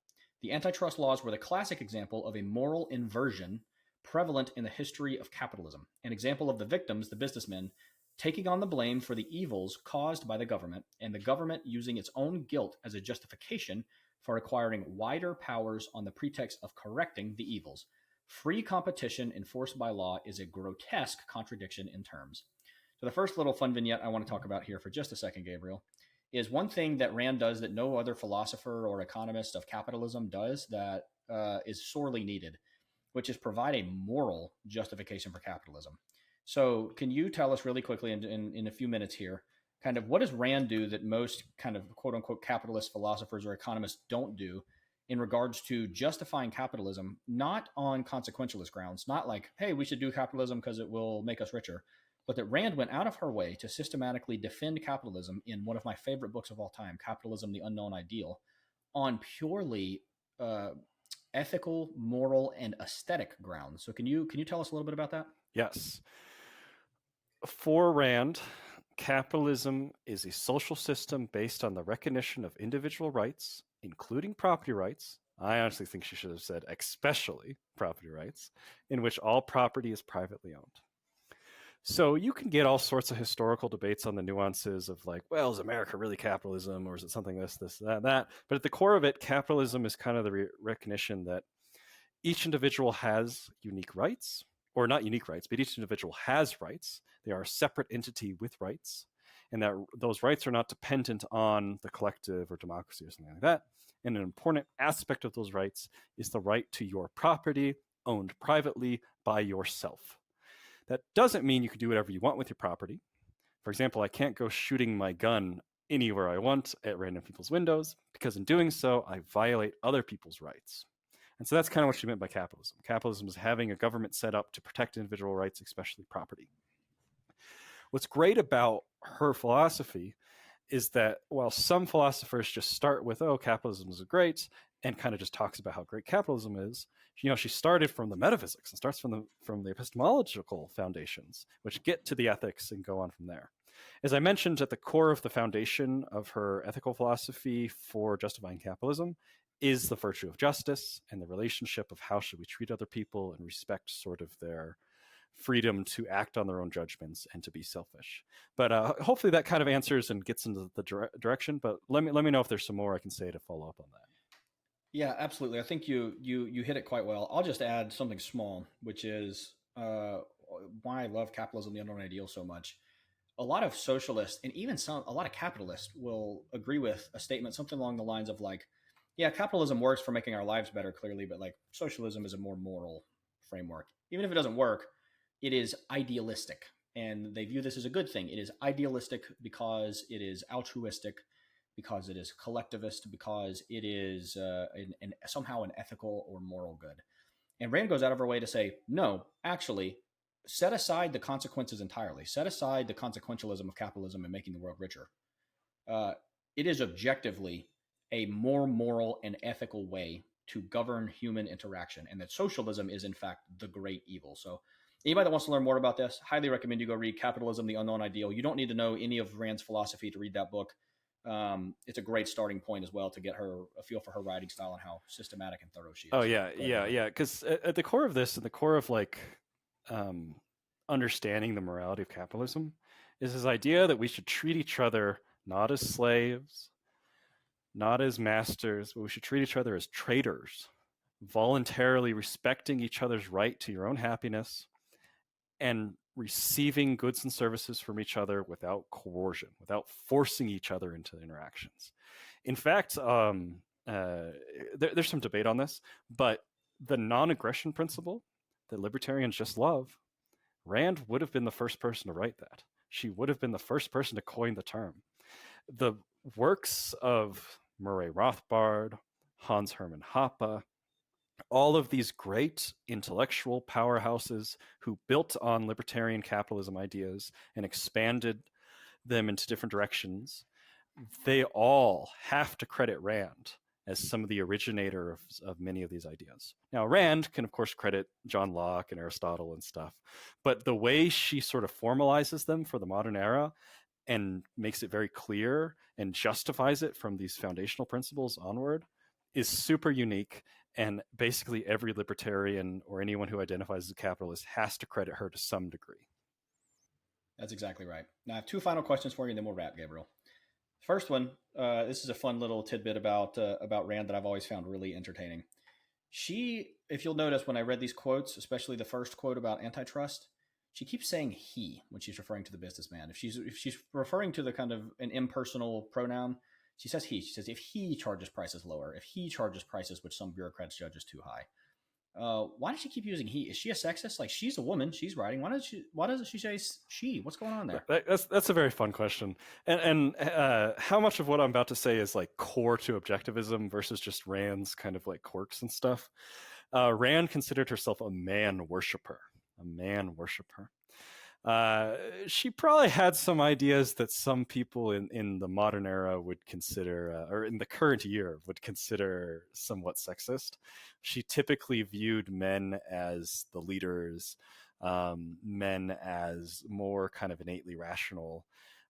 The antitrust laws were the classic example of a moral inversion prevalent in the history of capitalism, an example of the victims, the businessmen, taking on the blame for the evils caused by the government, and the government using its own guilt as a justification for acquiring wider powers on the pretext of correcting the evils. Free competition enforced by law is a grotesque contradiction in terms. So the first little fun vignette I want to talk about here for just a second, Gabriel, is one thing that Rand does that no other philosopher or economist of capitalism does that is sorely needed, which is provide a moral justification for capitalism. So can you tell us really quickly in a few minutes here, kind of what does Rand do that most kind of quote unquote capitalist philosophers or economists don't do in regards to justifying capitalism, not on consequentialist grounds, not like, hey, we should do capitalism because it will make us richer, but that Rand went out of her way to systematically defend capitalism in one of my favorite books of all time, Capitalism, the Unknown Ideal, on purely ethical, moral, and aesthetic grounds. So can you tell us a little bit about that? Yes. For Rand, capitalism is a social system based on the recognition of individual rights, including property rights. I honestly think she should have said especially property rights, in which all property is privately owned. So you can get all sorts of historical debates on the nuances of like, well, is America really capitalism, or is it something this, that? But at the core of it, capitalism is kind of the recognition that each individual has unique rights, or not unique rights, but each individual has rights. They are a separate entity with rights, and that those rights are not dependent on the collective or democracy or something like that. And an important aspect of those rights is the right to your property owned privately by yourself. That doesn't mean you can do whatever you want with your property. For example, I can't go shooting my gun anywhere I want at random people's windows, because in doing so, I violate other people's rights. And so that's kind of what she meant by capitalism. Capitalism is having a government set up to protect individual rights, especially property. What's great about her philosophy is that while some philosophers just start with, oh, capitalism is great, and kind of just talks about how great capitalism is, she started from the metaphysics and starts from the epistemological foundations, which get to the ethics and go on from there. As I mentioned, at the core of the foundation of her ethical philosophy for justifying capitalism is the virtue of justice and the relationship of how should we treat other people and respect sort of their freedom to act on their own judgments and to be selfish. But hopefully that kind of answers and gets into the direction. But let me know if there's some more I can say to follow up on that. Yeah, absolutely. I think you hit it quite well. I'll just add something small, which is why I love Capitalism, the Unknown Ideal so much. A lot of socialists and even a lot of capitalists will agree with a statement, something along the lines of like, yeah, capitalism works for making our lives better, clearly, but like socialism is a more moral framework. Even if it doesn't work, it is idealistic. And they view this as a good thing. It is idealistic because it is altruistic, because it is collectivist, because it is somehow an ethical or moral good. And Rand goes out of her way to say, no, actually, set aside the consequences entirely. Set aside the consequentialism of capitalism and making the world richer. It is objectively a more moral and ethical way to govern human interaction, and that socialism is, in fact, the great evil. So anybody that wants to learn more about this, highly recommend you go read Capitalism, the Unknown Ideal. You don't need to know any of Rand's philosophy to read that book. It's a great starting point as well to get her a feel for her writing style and how systematic and thorough she is. Oh yeah, yeah. Because at the core of this, and the core of like understanding the morality of capitalism, is this idea that we should treat each other not as slaves, not as masters, but we should treat each other as traders, voluntarily respecting each other's right to your own happiness and receiving goods and services from each other without coercion, without forcing each other into interactions. In fact, there's some debate on this, but the non-aggression principle that libertarians just love, Rand would have been the first person to write that. She would have been the first person to coin the term. The works of Murray Rothbard, Hans Hermann Hoppe, all of these great intellectual powerhouses who built on libertarian capitalism ideas and expanded them into different directions, they all have to credit Rand as some of the originator of many of these ideas. Now, Rand can, of course, credit John Locke and Aristotle and stuff, but the way she sort of formalizes them for the modern era and makes it very clear and justifies it from these foundational principles onward is super unique. And basically every libertarian or anyone who identifies as a capitalist has to credit her to some degree. That's exactly right. Now I have two final questions for you, and then we'll wrap, Gabriel. First one, this is a fun little tidbit about Rand that I've always found really entertaining. She, if you'll notice when I read these quotes, especially the first quote about antitrust, she keeps saying he when she's referring to the businessman. If she's referring to the kind of an impersonal pronoun, she says he. She says if he charges prices lower, if he charges prices which some bureaucrats judge as too high. Why does she keep using he? Is she a sexist? Like, she's a woman, she's writing. Why doesn't she say she? What's going on there? That's a very fun question. And how much of what I'm about to say is like core to objectivism versus just Rand's kind of like quirks and stuff? Rand considered herself a man worshiper. She probably had some ideas that some people in the modern era would consider, or in the current year would consider somewhat sexist. She typically viewed men as the leaders, men as more kind of innately rational.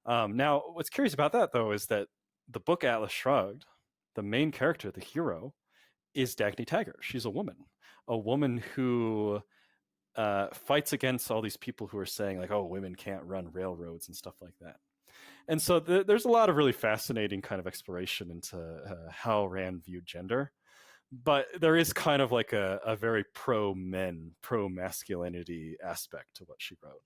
Now, what's curious about that, though, is that the book Atlas Shrugged, the main character, the hero, is Dagny Taggart. She's a woman who fights against all these people who are saying like, oh, women can't run railroads and stuff like that. And so there's a lot of really fascinating kind of exploration into how Rand viewed gender. But there is kind of like a very pro-men, pro-masculinity aspect to what she wrote.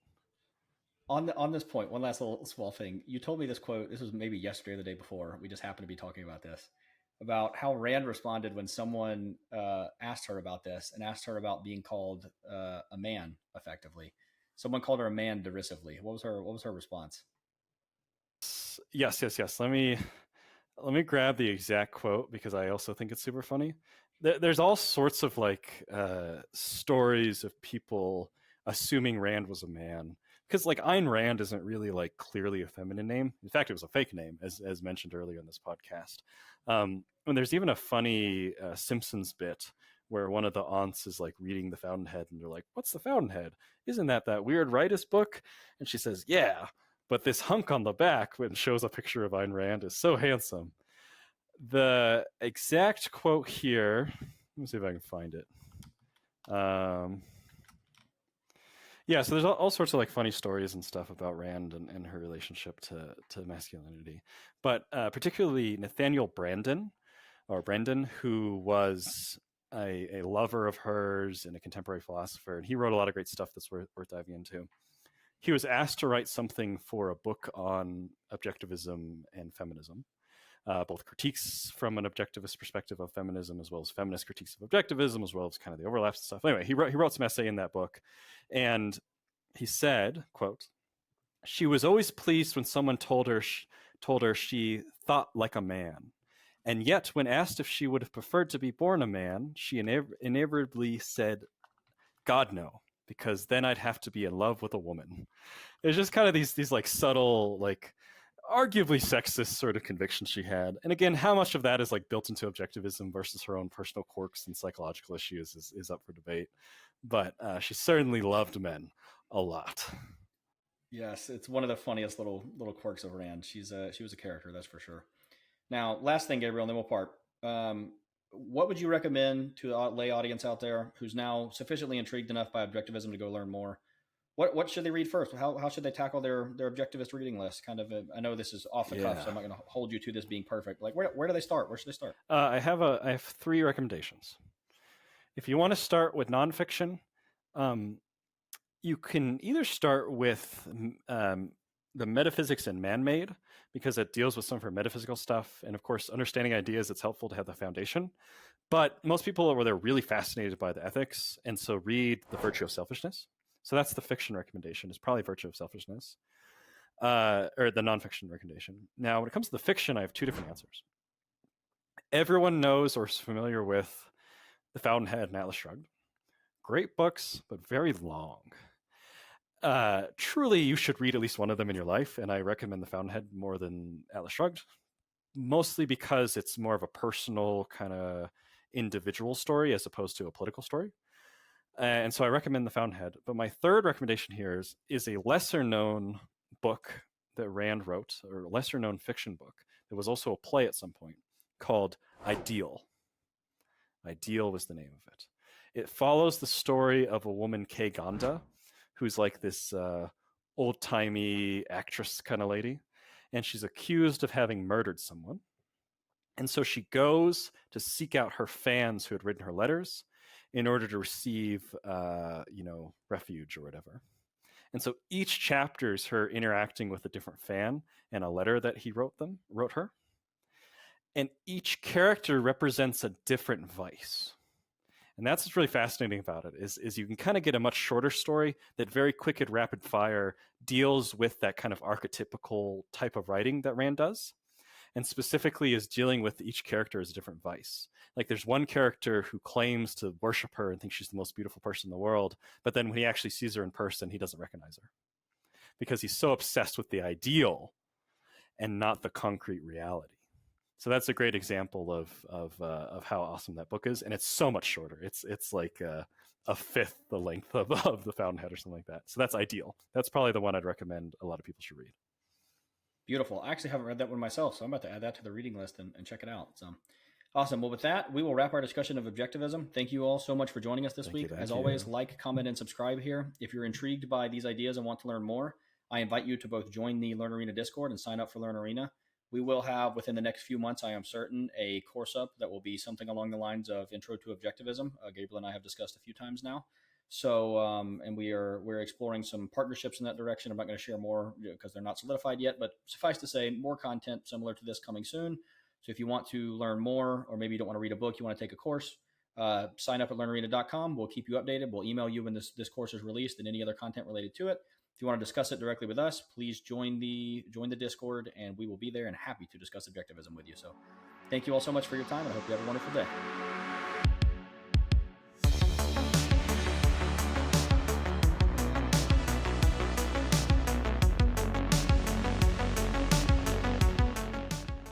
On this point, one last little small thing. You told me this quote, this was maybe yesterday or the day before. We just happened to be talking about this, about how Rand responded when someone asked her about this and asked her about being called a man, effectively. Someone called her a man derisively. What was her response? Yes. Let me grab the exact quote because I also think it's super funny. There's all sorts of like stories of people assuming Rand was a man, because like Ayn Rand isn't really like clearly a feminine name. In fact, it was a fake name, as mentioned earlier in this podcast. And there's even a funny Simpsons bit where one of the aunts is like reading The Fountainhead, and they're like, "What's The Fountainhead? Isn't that weird rightist book?" And she says, "Yeah, but this hunk on the back," when it shows a picture of Ayn Rand, is so handsome. The exact quote here, let me see if I can find it. Yeah, so there's all sorts of like funny stories and stuff about Rand and her relationship to masculinity, but particularly Nathaniel Branden, who was a lover of hers and a contemporary philosopher, and he wrote a lot of great stuff that's worth diving into. He was asked to write something for a book on objectivism and feminism, both critiques from an objectivist perspective of feminism, as well as feminist critiques of objectivism, as well as kind of the overlaps and stuff. Anyway, he wrote some essay in that book, and he said, quote, "She was always pleased when someone told her she thought like a man, And yet, when asked if she would have preferred to be born a man, she inevitably said, God, no, because then I'd have to be in love with a woman. There's just kind of these like subtle, like arguably sexist sort of convictions she had. And again, how much of that is like built into objectivism versus her own personal quirks and psychological issues is up for debate. But she certainly loved men a lot. Yes, it's one of the funniest little quirks of Rand. She was a character, that's for sure. Now, last thing, Gabriel, and then we'll part. What would you recommend to the lay audience out there who's now sufficiently intrigued enough by objectivism to go learn more? What should they read first? How should they tackle their objectivist reading list? Kind of, I know this is off the cuff, so I'm not going to hold you to this being perfect. Like, where do they start? Where should they start? I have 3 recommendations. If you want to start with nonfiction, you can either start with the Metaphysics and Man-Made, because it deals with some of her metaphysical stuff. And of course, understanding ideas, it's helpful to have the foundation. But most people they're really fascinated by the ethics, and so read The Virtue of Selfishness. So that's the fiction recommendation, is probably Virtue of Selfishness, or the nonfiction recommendation. Now, when it comes to the fiction, I have 2 different answers. Everyone knows or is familiar with The Fountainhead and Atlas Shrugged. Great books, but very long. Truly, you should read at least one of them in your life, and I recommend The Fountainhead more than Atlas Shrugged, mostly because it's more of a personal kind of individual story as opposed to a political story. And so I recommend The Fountainhead. But my third recommendation here is a lesser-known book that Rand wrote, or a lesser-known fiction book that was also a play at some point, called Ideal. Ideal was the name of it. It follows the story of a woman, Kay Gonda, who's like this old-timey actress kind of lady, and she's accused of having murdered someone. And so she goes to seek out her fans who had written her letters in order to receive, refuge or whatever. And so each chapter is her interacting with a different fan and a letter that he wrote her. And each character represents a different vice. And that's what's really fascinating about it, is you can kind of get a much shorter story that very quick and rapid fire deals with that kind of archetypical type of writing that Rand does, and specifically is dealing with each character as a different vice. Like there's one character who claims to worship her and thinks she's the most beautiful person in the world, but then when he actually sees her in person, he doesn't recognize her because he's so obsessed with the ideal and not the concrete reality. So that's a great example of how awesome that book is, and it's so much shorter. It's like a fifth the length of The Fountainhead or something like that. So that's Ideal. That's probably the one I'd recommend a lot of people should read. Beautiful. I actually haven't read that one myself, so I'm about to add that to the reading list and check it out. So awesome. Well, with that, we will wrap our discussion of objectivism. Thank you all so much for joining us this week. As always, like, comment, and subscribe here. If you're intrigued by these ideas and want to learn more, I invite you to both join the Learn Arena Discord and sign up for Learn Arena. We will have, within the next few months, I am certain, a course up that will be something along the lines of Intro to Objectivism. Gabriel and I have discussed a few times now. So, and we're exploring some partnerships in that direction. I'm not going to share more because they're not solidified yet, but suffice to say, more content similar to this coming soon. So if you want to learn more, or maybe you don't want to read a book, you want to take a course, sign up at learnarena.com. We'll keep you updated. We'll email you when this course is released and any other content related to it. If you want to discuss it directly with us, please join the Discord, and we will be there and happy to discuss objectivism with you. So thank you all so much for your time, and I hope you have a wonderful day.